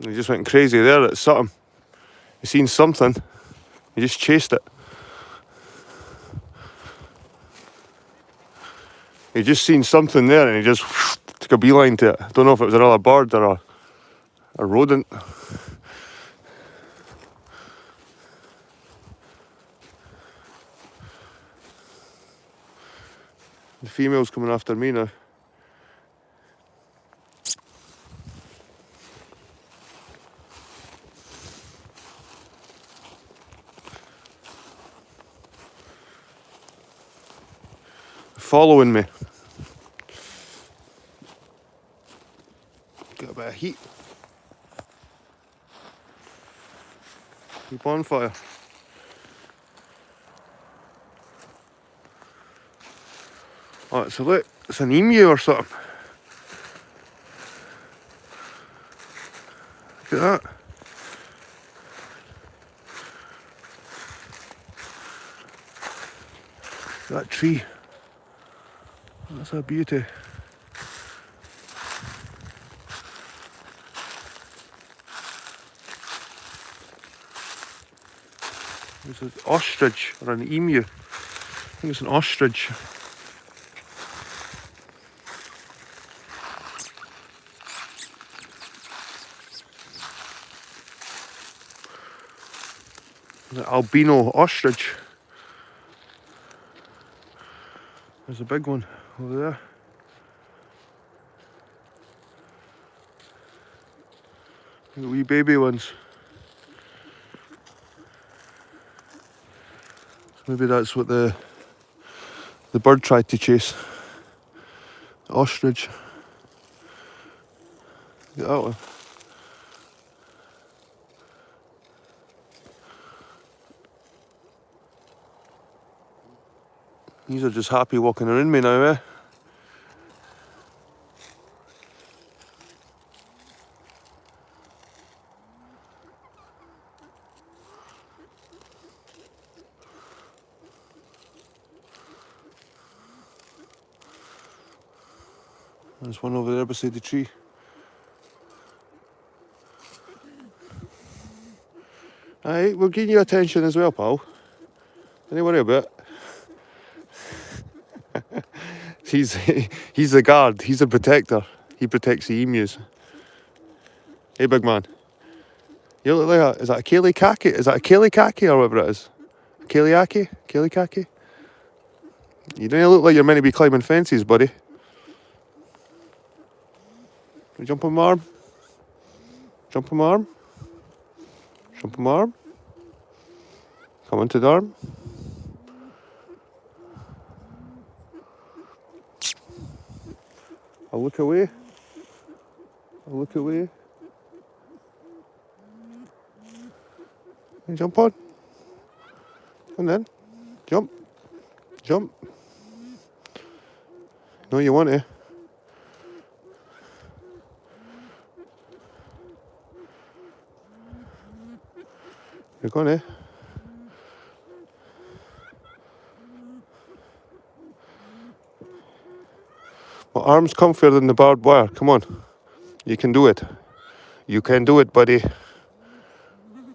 Speaker 1: He just went crazy there at something. He seen something. He just chased it. He just seen something there and he just took a beeline to it. I don't know if it was another bird or a rodent. The female's coming after me now. Following me. Got a bit of heat. Keep on fire. Oh, so look, it's an emu or something. Look at that. That tree. That's a beauty. There's an ostrich or an emu. I think it's an ostrich. The albino ostrich. There's a big one over there. The wee baby ones. Maybe that's what the bird tried to chase. The ostrich. Look at that one. These are just happy walking around me now, eh? There's one over there beside the tree. Aye, we're giving you attention as well, pal. Don't worry about it. He's the guard, he's the protector. He protects the emus. Hey, big man. You look like is that a Kaylee Kaki? Is that a Kaylee Kaki or whatever it is? Kaylee Kaki? You don't look like you're meant to be climbing fences, buddy. You jump on my arm? Jump on my arm? Jump on my arm? Come onto the arm. I'll look away. I'll look away. You jump on. And then jump. Jump. No, you want to. You're going to. My arm's comfier than the barbed wire. Come on. You can do it. You can do it, buddy.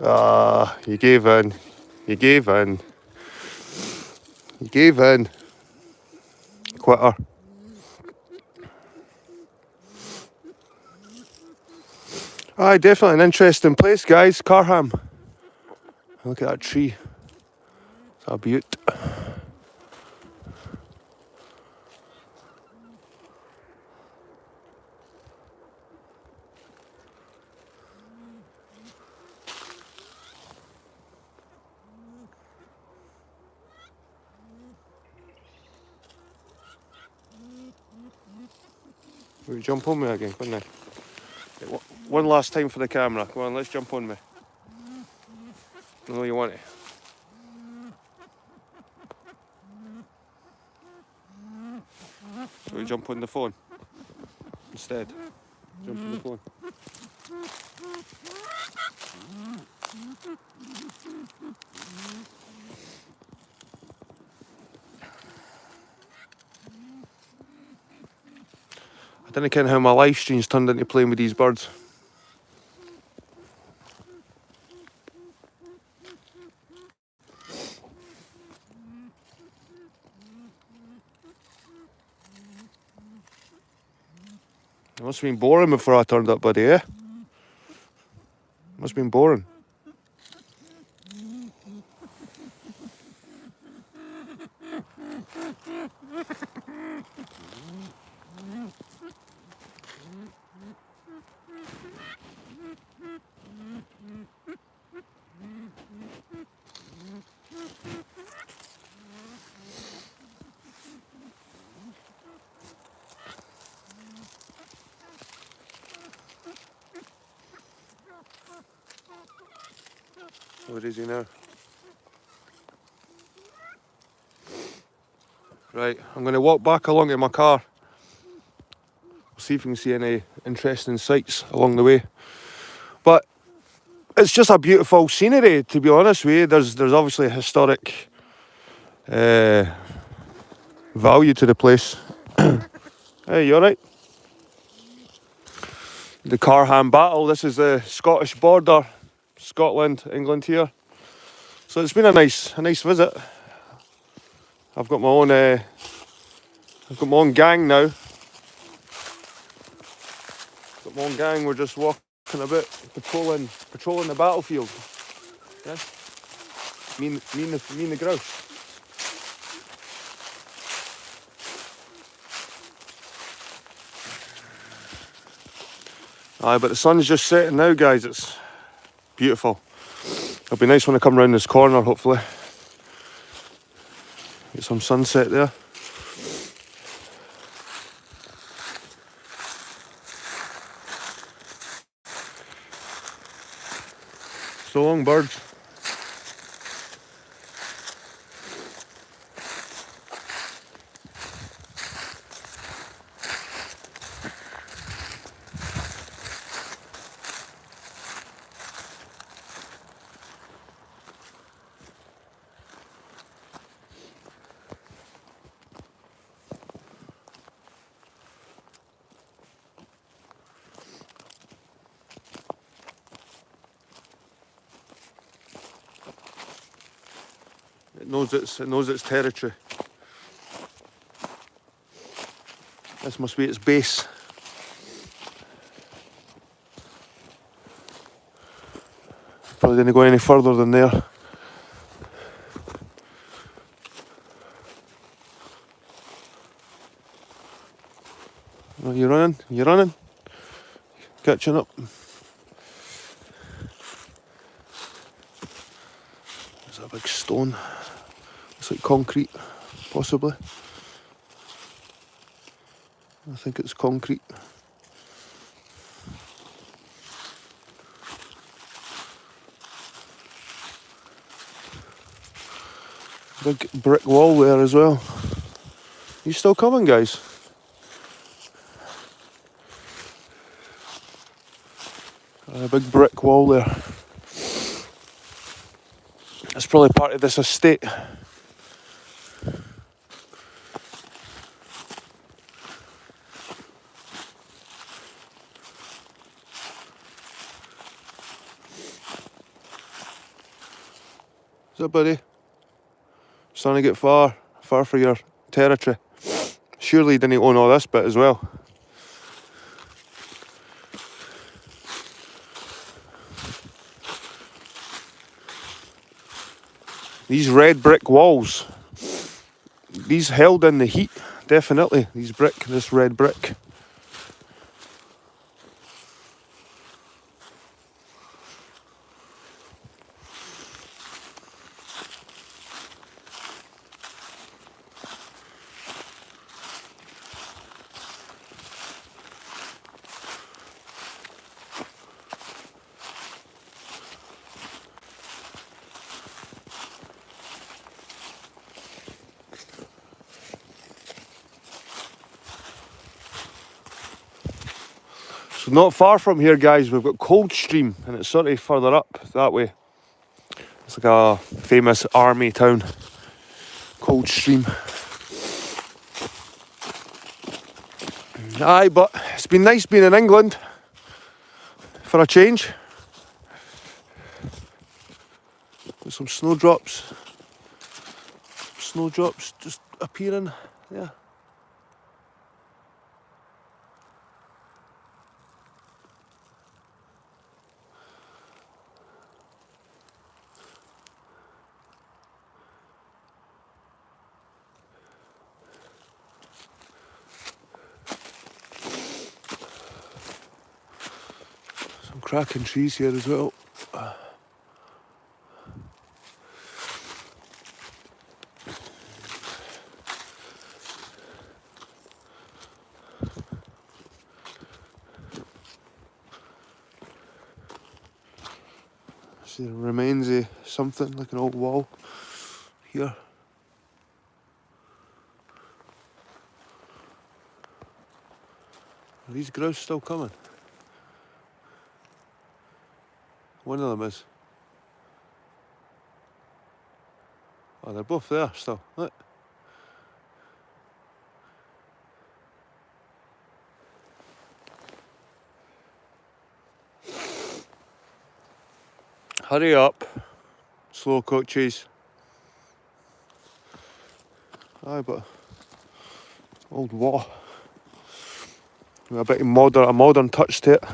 Speaker 1: Ah, you gave in. You gave in. You gave in. Quitter. Aye, definitely an interesting place, guys. Carham. Look at that tree. It's a beaut. Will you jump on me again, couldn't I? One last time for the camera. Come on, let's jump on me. I know you want it. Will you jump on the phone instead? Jump on the phone. I don't know how my live stream's turned into playing with these birds. It must have been boring before I turned up, buddy, eh? Must have been boring. Where is he now? Right, I'm going to walk back along to my car. See if we can see any interesting sights along the way. But it's just a beautiful scenery, to be honest with you. There's obviously a historic value to the place. Hey, you alright? The Carham battle. This is the Scottish border, Scotland, England here. So it's been a nice visit. I've got my own gang now. Got my own gang. We're just walking a bit, patrolling the battlefield. Yeah. Me and the grouse. Aye, but the sun's just setting now, guys. It's beautiful. It'll be nice when I come round this corner, hopefully. Get some sunset there. So long, birds. It knows its territory. This must be its base. Probably didn't go any further than there. Oh, you running? You running? Catching up. There's a big stone. It's like concrete, possibly. I think it's concrete. Big brick wall there as well. You still coming, guys? A big brick wall there. It's probably part of this estate. Is that, buddy? Starting to get far for your territory. Surely you didn't own all this bit as well. These red brick walls, these held in the heat, definitely. This red brick. So not far from here, guys, we've got Coldstream, and it's sort of further up that way. It's like a famous army town, Coldstream. Aye, but it's been nice being in England for a change. With some snowdrops. Snowdrops just appearing there. Some cracking trees here as well. See the remains of something like an old wall here. Are these grouse still coming? One of them is. Oh, they're both there still. Look. Hurry up, slow coaches. Aye, but old wall. With a bit of a modern touch to it.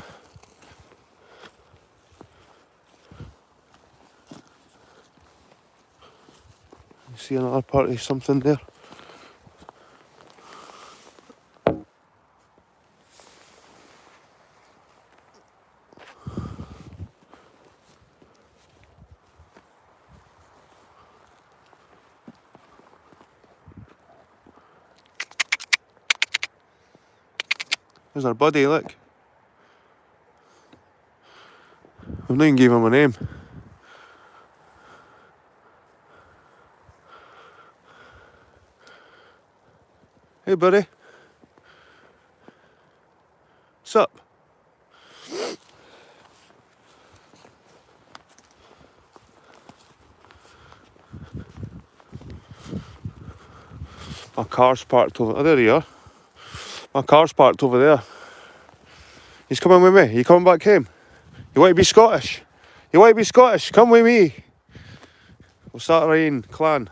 Speaker 1: You see another part of something there. There's our buddy, look. I've not even gave him a name. Hey, buddy. What's up? My car's parked over... Oh, there you are. My car's parked over there. He's coming with me. You coming back home? You want to be Scottish? You want to be Scottish? Come with me. We'll start our own clan.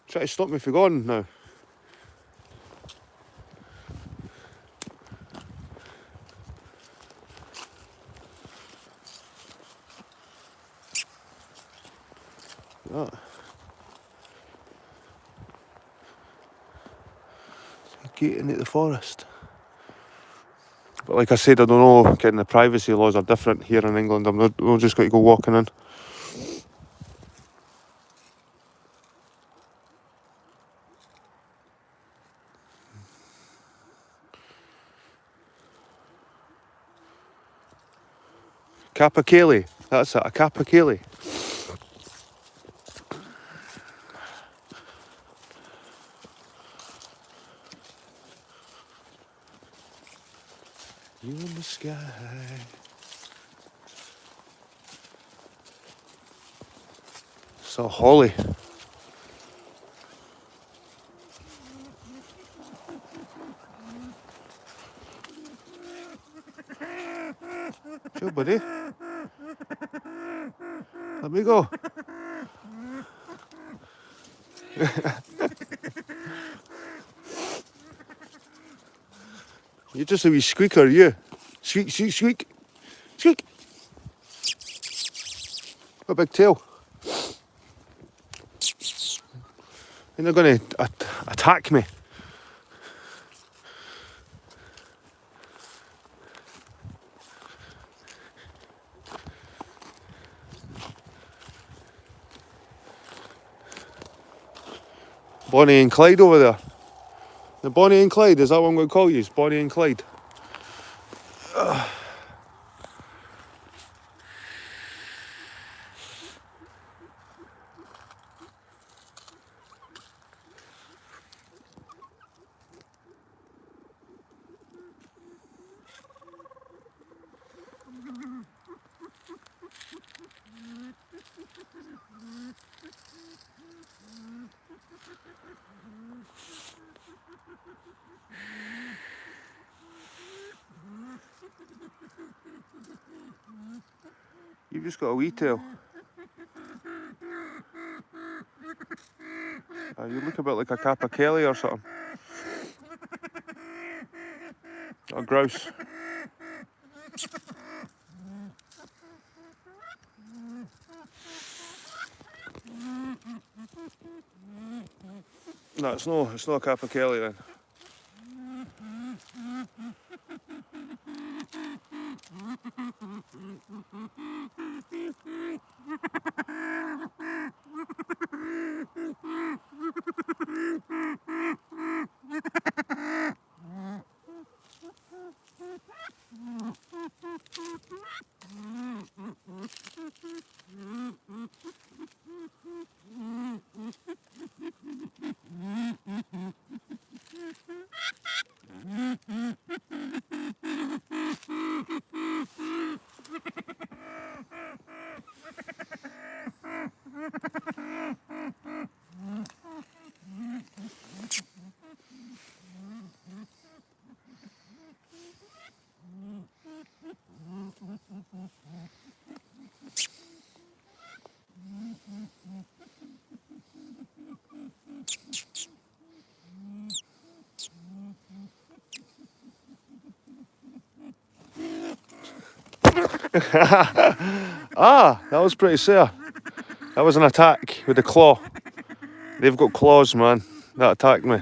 Speaker 1: Try to stop me from going now. Oh. Gate into the forest. But like I said, I don't know, getting the privacy laws are different here in England. We're just got to go walking in. Capakele, that's it, a Capakele. You in the sky. So holly. Sure, buddy. Let me go. You're just a wee squeaker, you. Squeak, squeak, squeak. Squeak. Got a big tail. And they're going to attack me. Bonnie and Clyde over there. The Bonnie and Clyde, is that what I'm going to call you? Bonnie and Clyde. You've just got a wee tail. You look a bit like a Capakele or something. A grouse. No, it's not a Capakele then. Ah, that was pretty fair. That was an attack with the claw. They've got claws, man. That attacked me.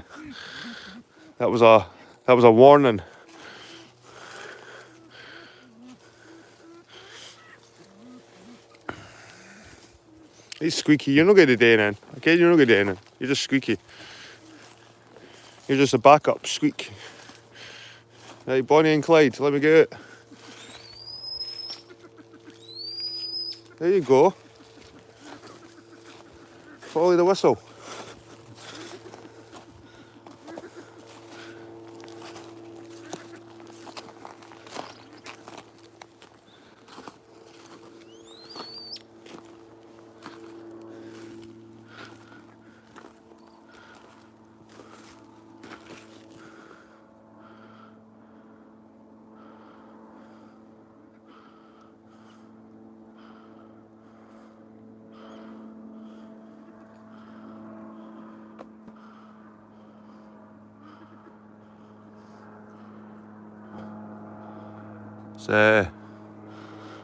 Speaker 1: That was a warning. He's squeaky. You're not going to do anything. Okay, you're not going to do anything. You're just squeaky. You're just a backup squeak. Right, Bonnie and Clyde, let me get it. There you go. Follow the whistle.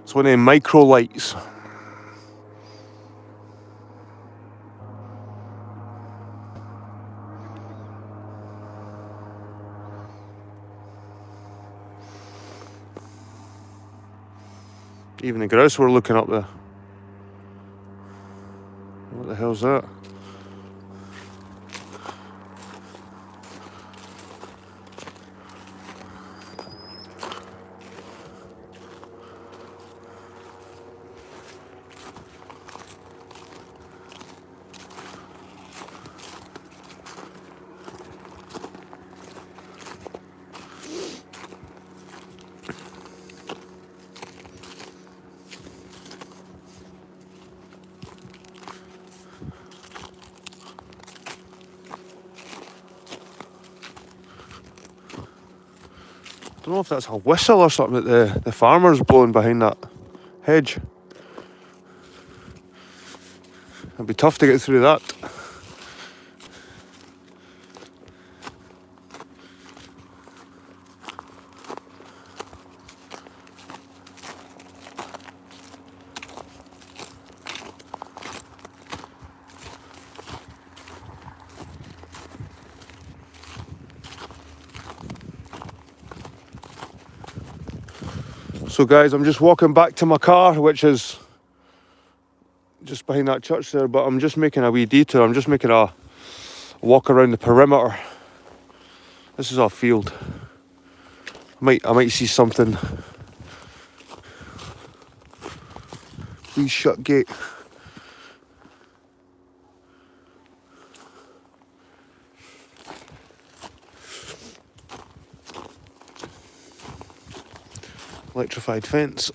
Speaker 1: It's one of them micro lights. Even the grouse were looking up there. What the hell's that? I don't know if that's a whistle or something that the farmer's blowing behind that hedge. It'd be tough to get through that. So guys, I'm just walking back to my car, which is just behind that church there, but I'm just making a wee detour. I'm just making a walk around the perimeter. This is our field. I might see something. Please shut gate. Electrified fence.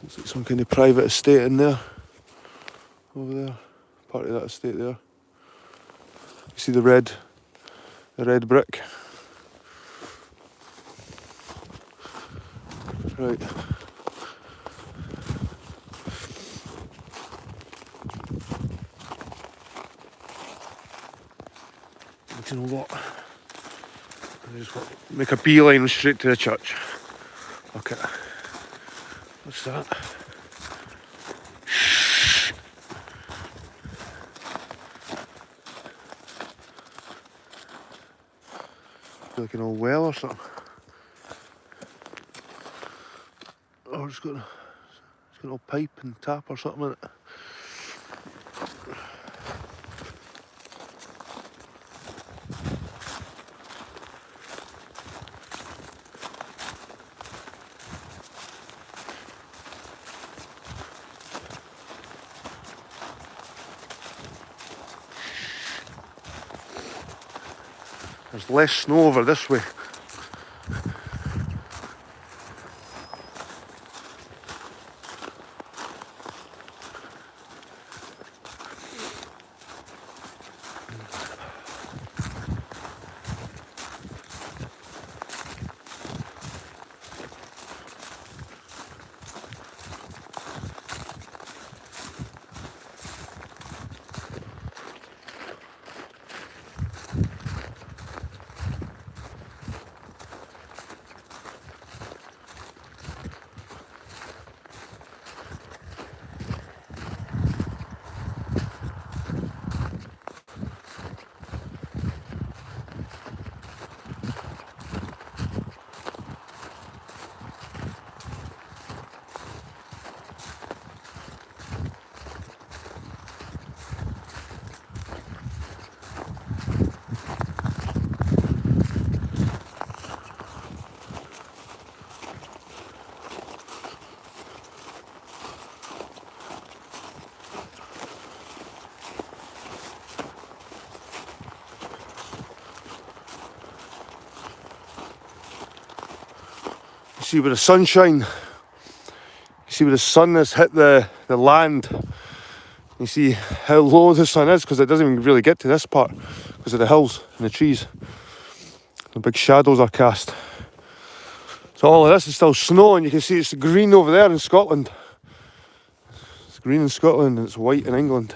Speaker 1: Looks like some kind of private estate in there. Over there. Part of that estate there. You see the red brick. Right. You know what? I just want to make a beeline straight to the church. Okay. What's that? Like an old well or something. Oh, it's got an old pipe and tap or something in it. There's less snow over this way. You see where the sunshine, you see where the sun has hit the land. You see how low the sun is because it doesn't even really get to this part because of the hills and the trees. The big shadows are cast. So all of this is still snow, and you can see it's green over there in Scotland. It's green in Scotland and it's white in England.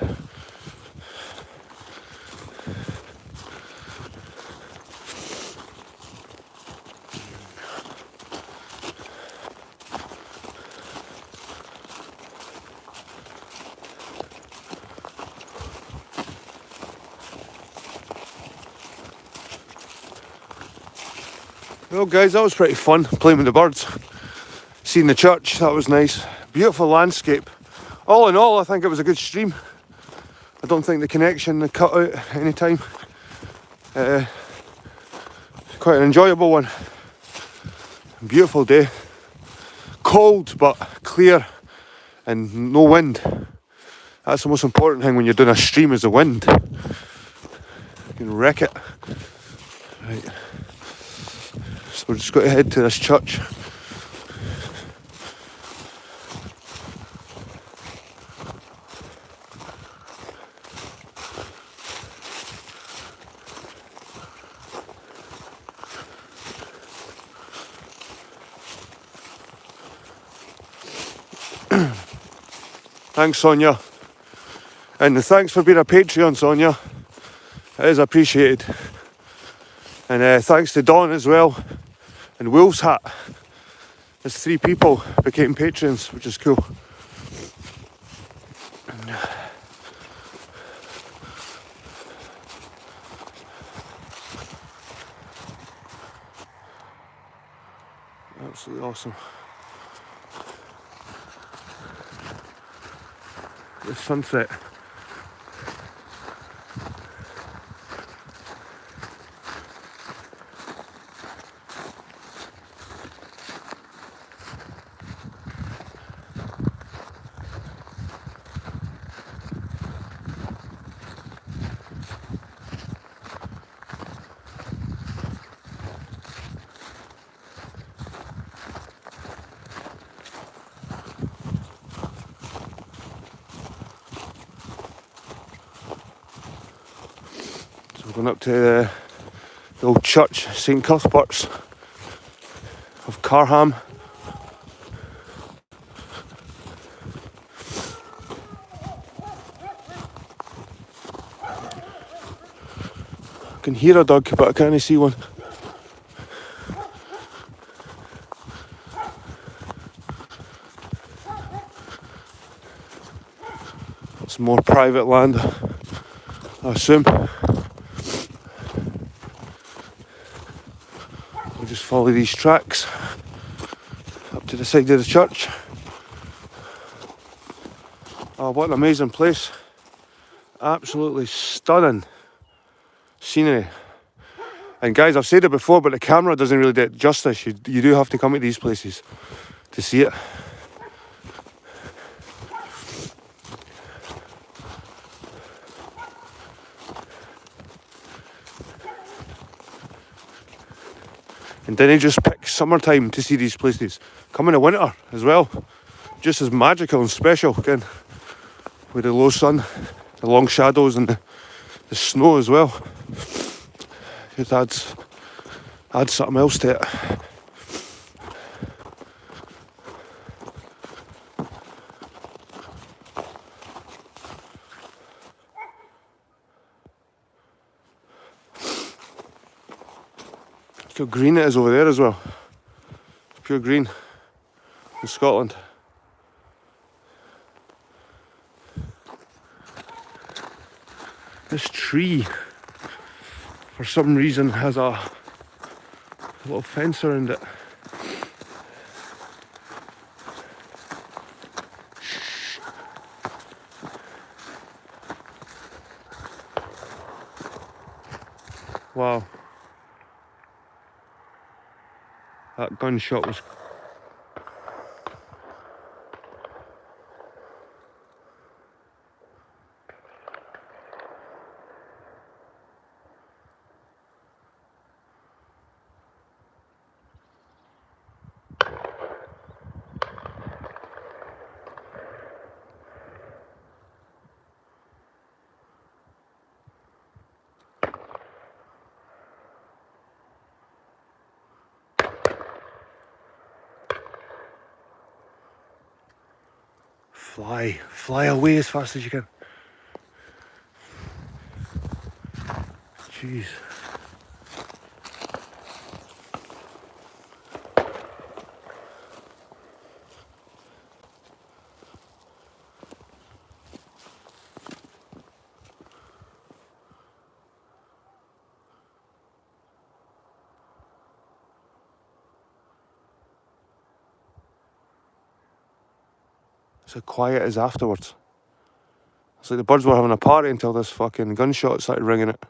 Speaker 1: Well guys, that was pretty fun, playing with the birds. Seeing the church, that was nice. Beautiful landscape. All in all, I think it was a good stream. I don't think the connection cut out any time. Quite an enjoyable one. Beautiful day. Cold but clear and no wind. That's the most important thing when you're doing a stream, is the wind. You can wreck it. Right. So we're just going to head to this church. Thanks, Sonia. And thanks for being a Patreon, Sonia. It is appreciated. And thanks to Dawn as well. And Wolf's Hat. There's 3 people became patrons, which is cool. Absolutely awesome. The sunset. So we're going up to the old church, St Cuthbert's of Carham. I can hear a dog, but I can't see one. It's more private land, I assume. We'll just follow these tracks up to the side of the church. Oh, what an amazing place. Absolutely stunning scenery. And guys, I've said it before, but the camera doesn't really do it justice. You do have to come to these places to see it. And then you just pick summertime to see these places. Come in the winter as well. Just as magical and special again. With the low sun, the long shadows and the snow as well. Just adds something else to it. Look how green it is over there as well. It's pure green in Scotland. This tree, for some reason, has a little fence around it. Wow. That gunshot was... Fly away as fast as you can. Jeez. so quiet as afterwards. It's like the birds were having a party until this fucking gunshot started ringing it.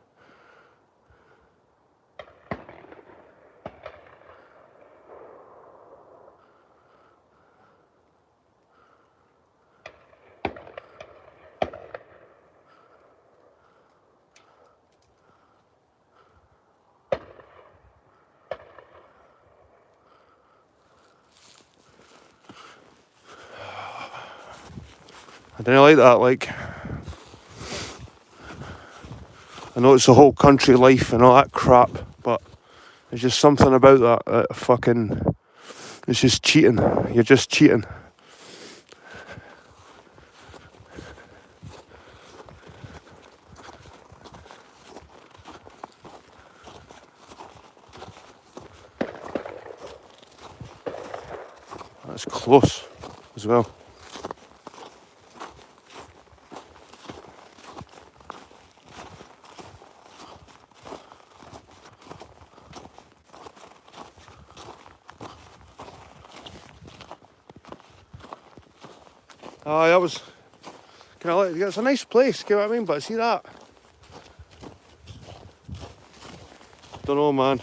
Speaker 1: I didn't like that, like. I know it's the whole country life and all that crap, but there's just something about that fucking... It's just cheating. You're just cheating. That's close as well. Oh, that was... It's a nice place, you know what I mean? But see that? Don't know, man.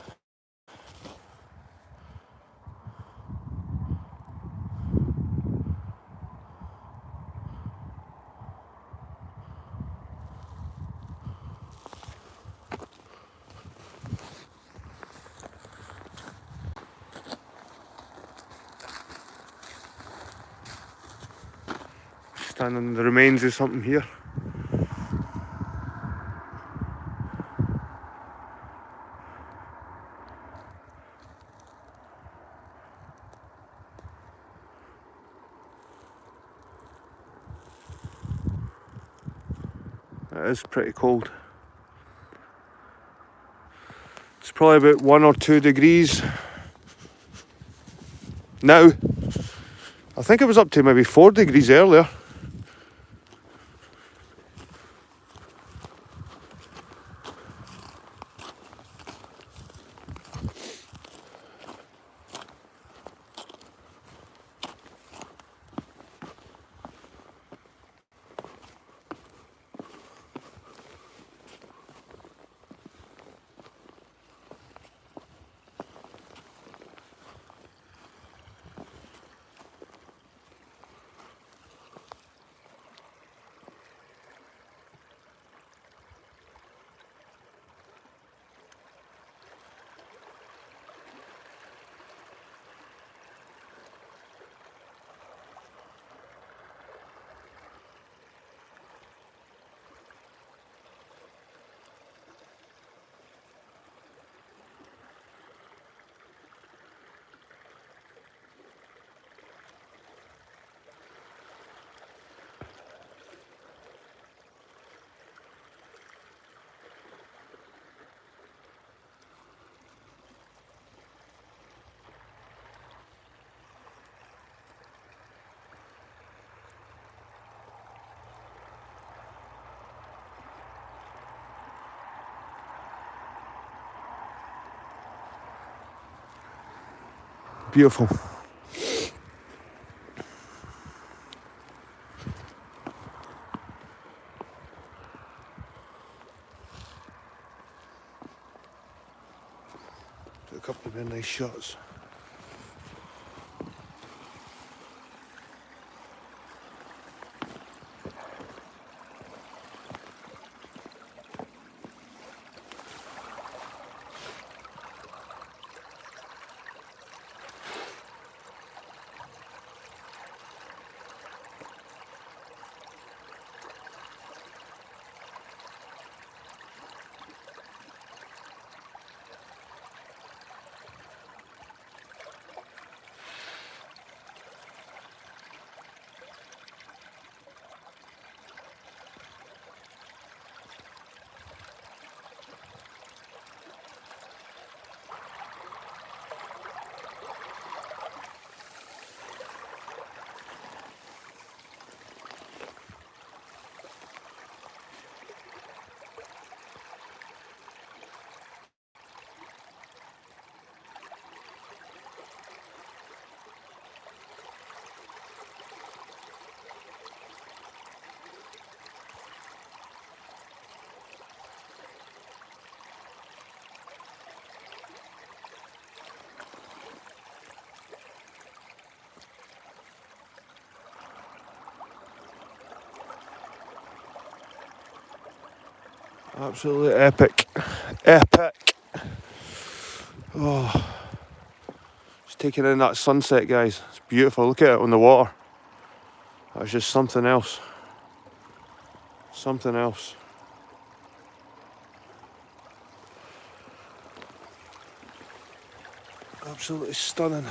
Speaker 1: Standing in the remains of something here. It is pretty cold. It's probably about 1 or 2 degrees now. I think it was up to maybe 4 degrees earlier. Beautiful. A couple of very nice shots. Absolutely epic. Epic. Oh, just taking in that sunset, guys. It's beautiful. Look at it on the water. That's just something else. Something else. Absolutely stunning.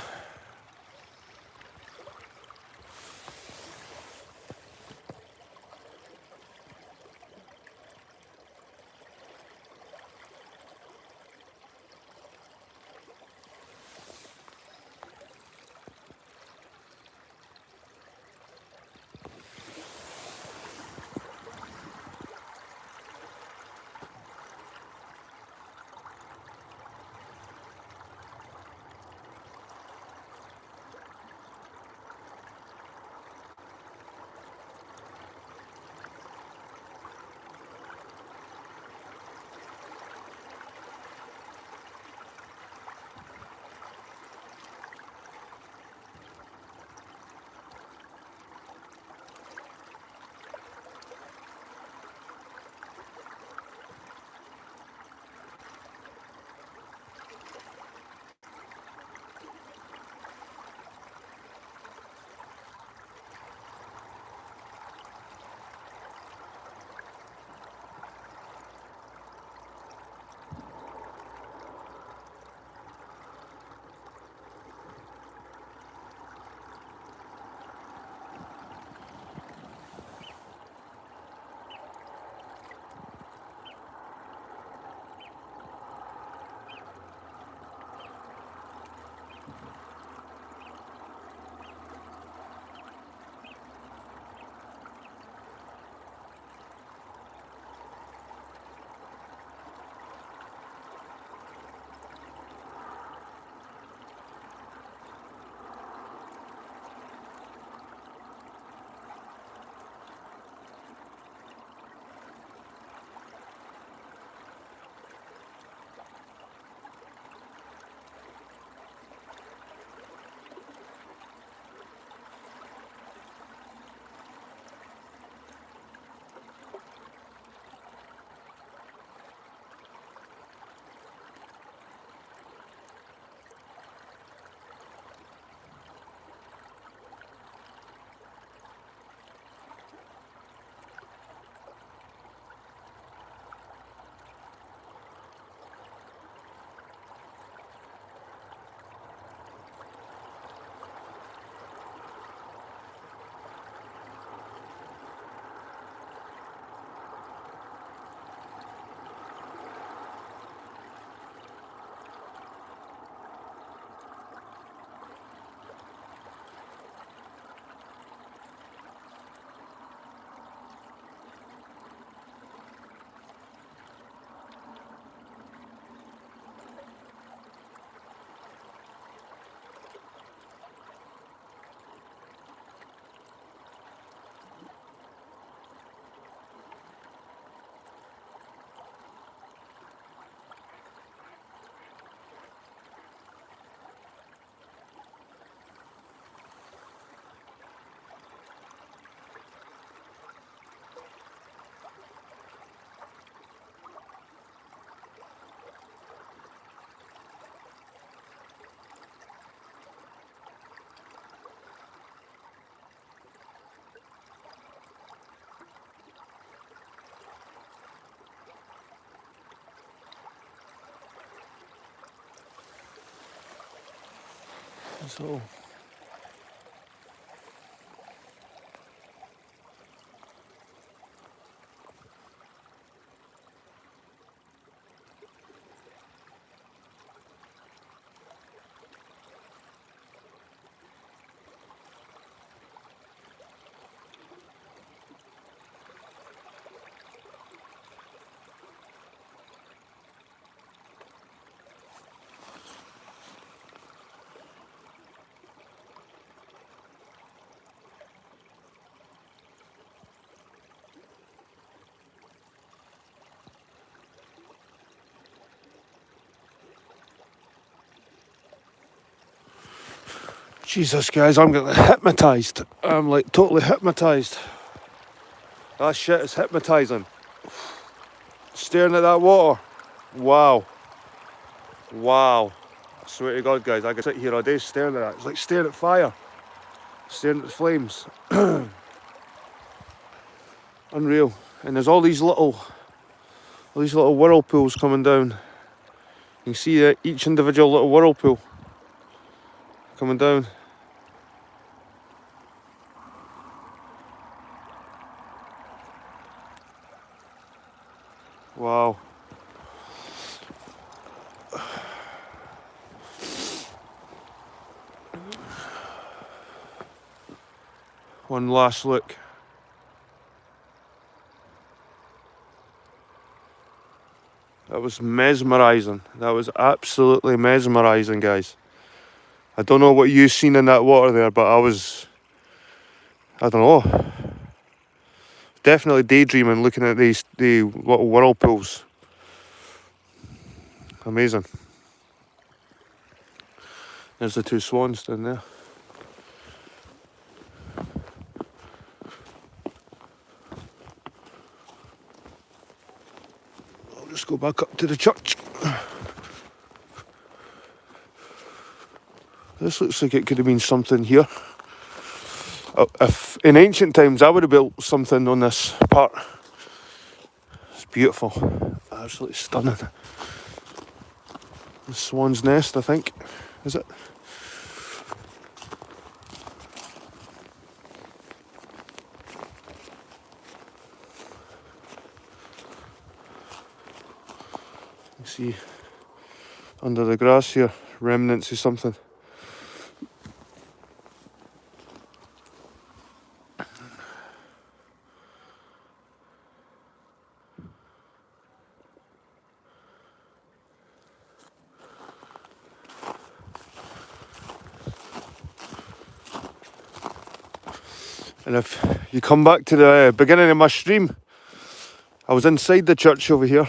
Speaker 1: So Jesus, guys, I'm getting hypnotised. I'm like totally hypnotised. That shit is hypnotising. Staring at that water. Wow. Wow. I swear to God, guys, I could sit here all day staring at that. It's like staring at fire. Staring at the flames. Unreal. And there's all these little whirlpools coming down. You can see each individual little whirlpool coming down. Wow. One last look. That was mesmerising. That was absolutely mesmerising, guys. I don't know what you seen in that water there, but I don't know. Definitely daydreaming looking at the little whirlpools. Amazing. There's the two swans down there. I'll just go back up to the church. This looks like it could have been something here. If in ancient times I would have built something on this part. It's beautiful. Absolutely stunning. The swan's nest, I think. Is it? You see under the grass here, remnants of something. And if you come back to the beginning of my stream, I was inside the church over here.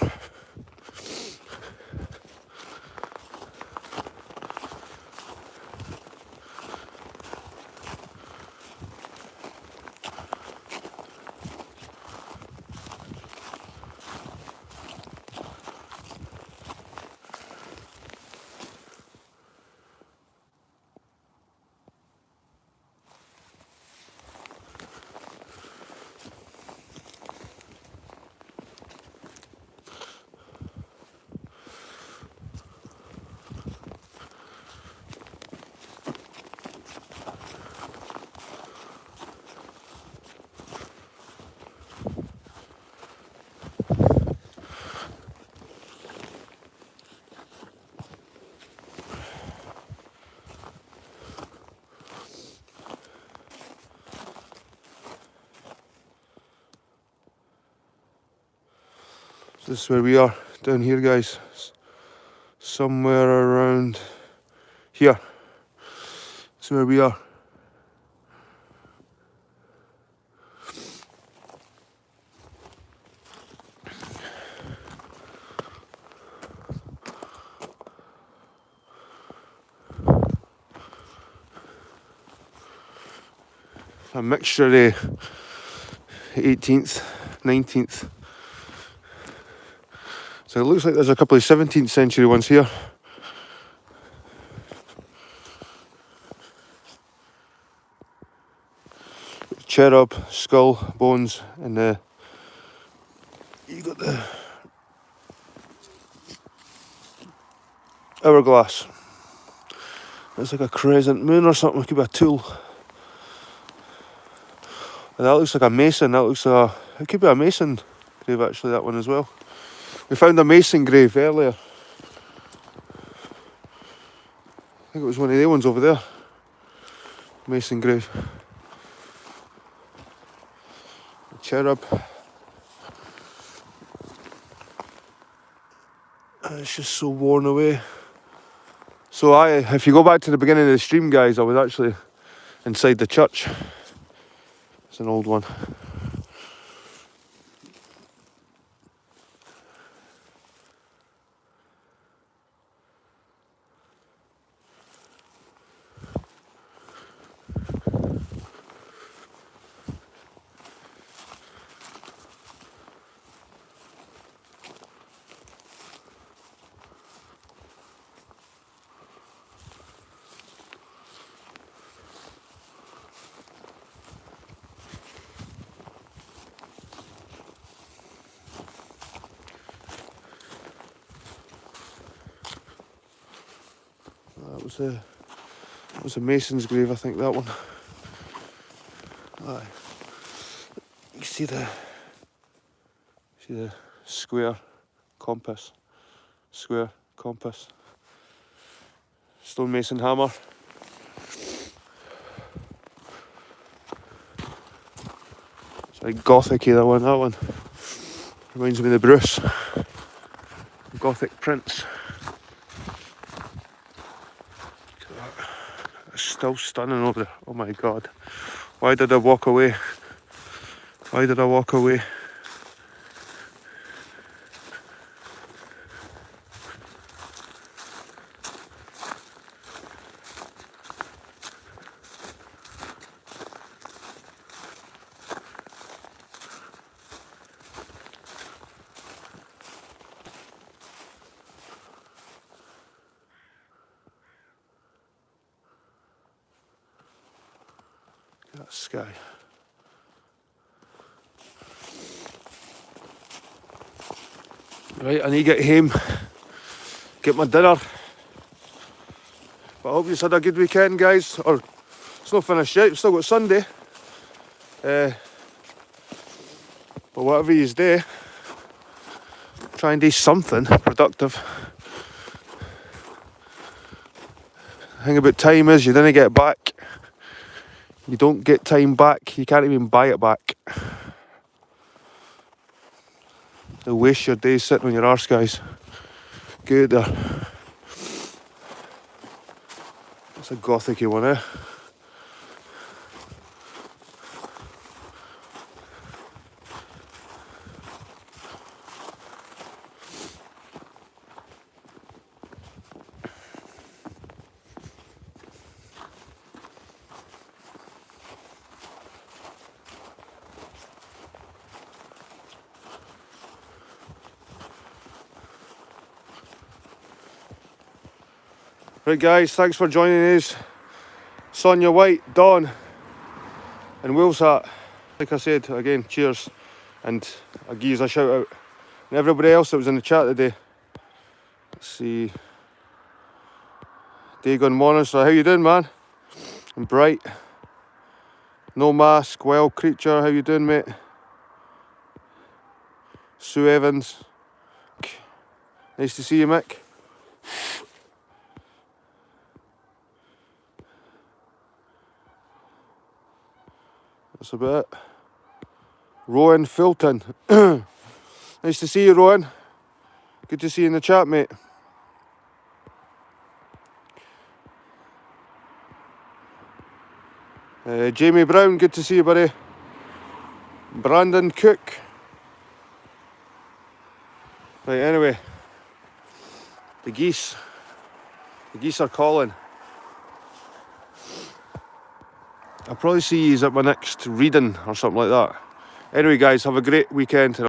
Speaker 1: So this is where we are, down here, guys. Somewhere around here. This is where we are. A mixture of 18th, 19th. So it looks like there's a couple of 17th century ones here. Cherub, skull, bones, and you got the hourglass. It's like a crescent moon or something. It could be a tool. And that looks like a mason. That looks it could be a mason grave actually. That one as well. We found a mason grave earlier. I think it was one of the ones over there. Mason grave. A cherub. And it's just so worn away. So if you go back to the beginning of the stream, guys, I was actually inside the church. It's an old one. That was a mason's grave, I think, that one. Aye. You see the square compass. Square compass. Stonemason hammer. It's like gothic-y, that one. Reminds me of the Bruce. Gothic prints. It's still stunning over there. Oh my god. Why did I walk away? Why did I walk away? That sky. Right, I need to get home, get my dinner. But I hope you had a good weekend, guys. Or it's not finished yet, we've still got Sunday. But whatever you do, try and do something productive. The thing about time is you didn't get it back. You don't get time back, you can't even buy it back. You'll waste your days sitting on your arse, guys. Get out there. That's a gothic-y one, eh? Right guys, thanks for joining us. Sonia White, Dawn and Will's hat. Like I said, again, cheers. And I give you a shout out. And everybody else that was in the chat today. Let's see. Dagon Monster, how you doing, man? And Bright. No Mask, Wild Creature, how you doing, mate? Sue Evans. Nice to see you, Mick. That's about it. Rowan Fulton. Nice to see you, Rowan. Good to see you in the chat, mate. Jamie Brown, good to see you, buddy. Brandon Cook. Right, anyway. The geese are calling. I'll probably see you at my next reading or something like that. Anyway, guys, have a great weekend.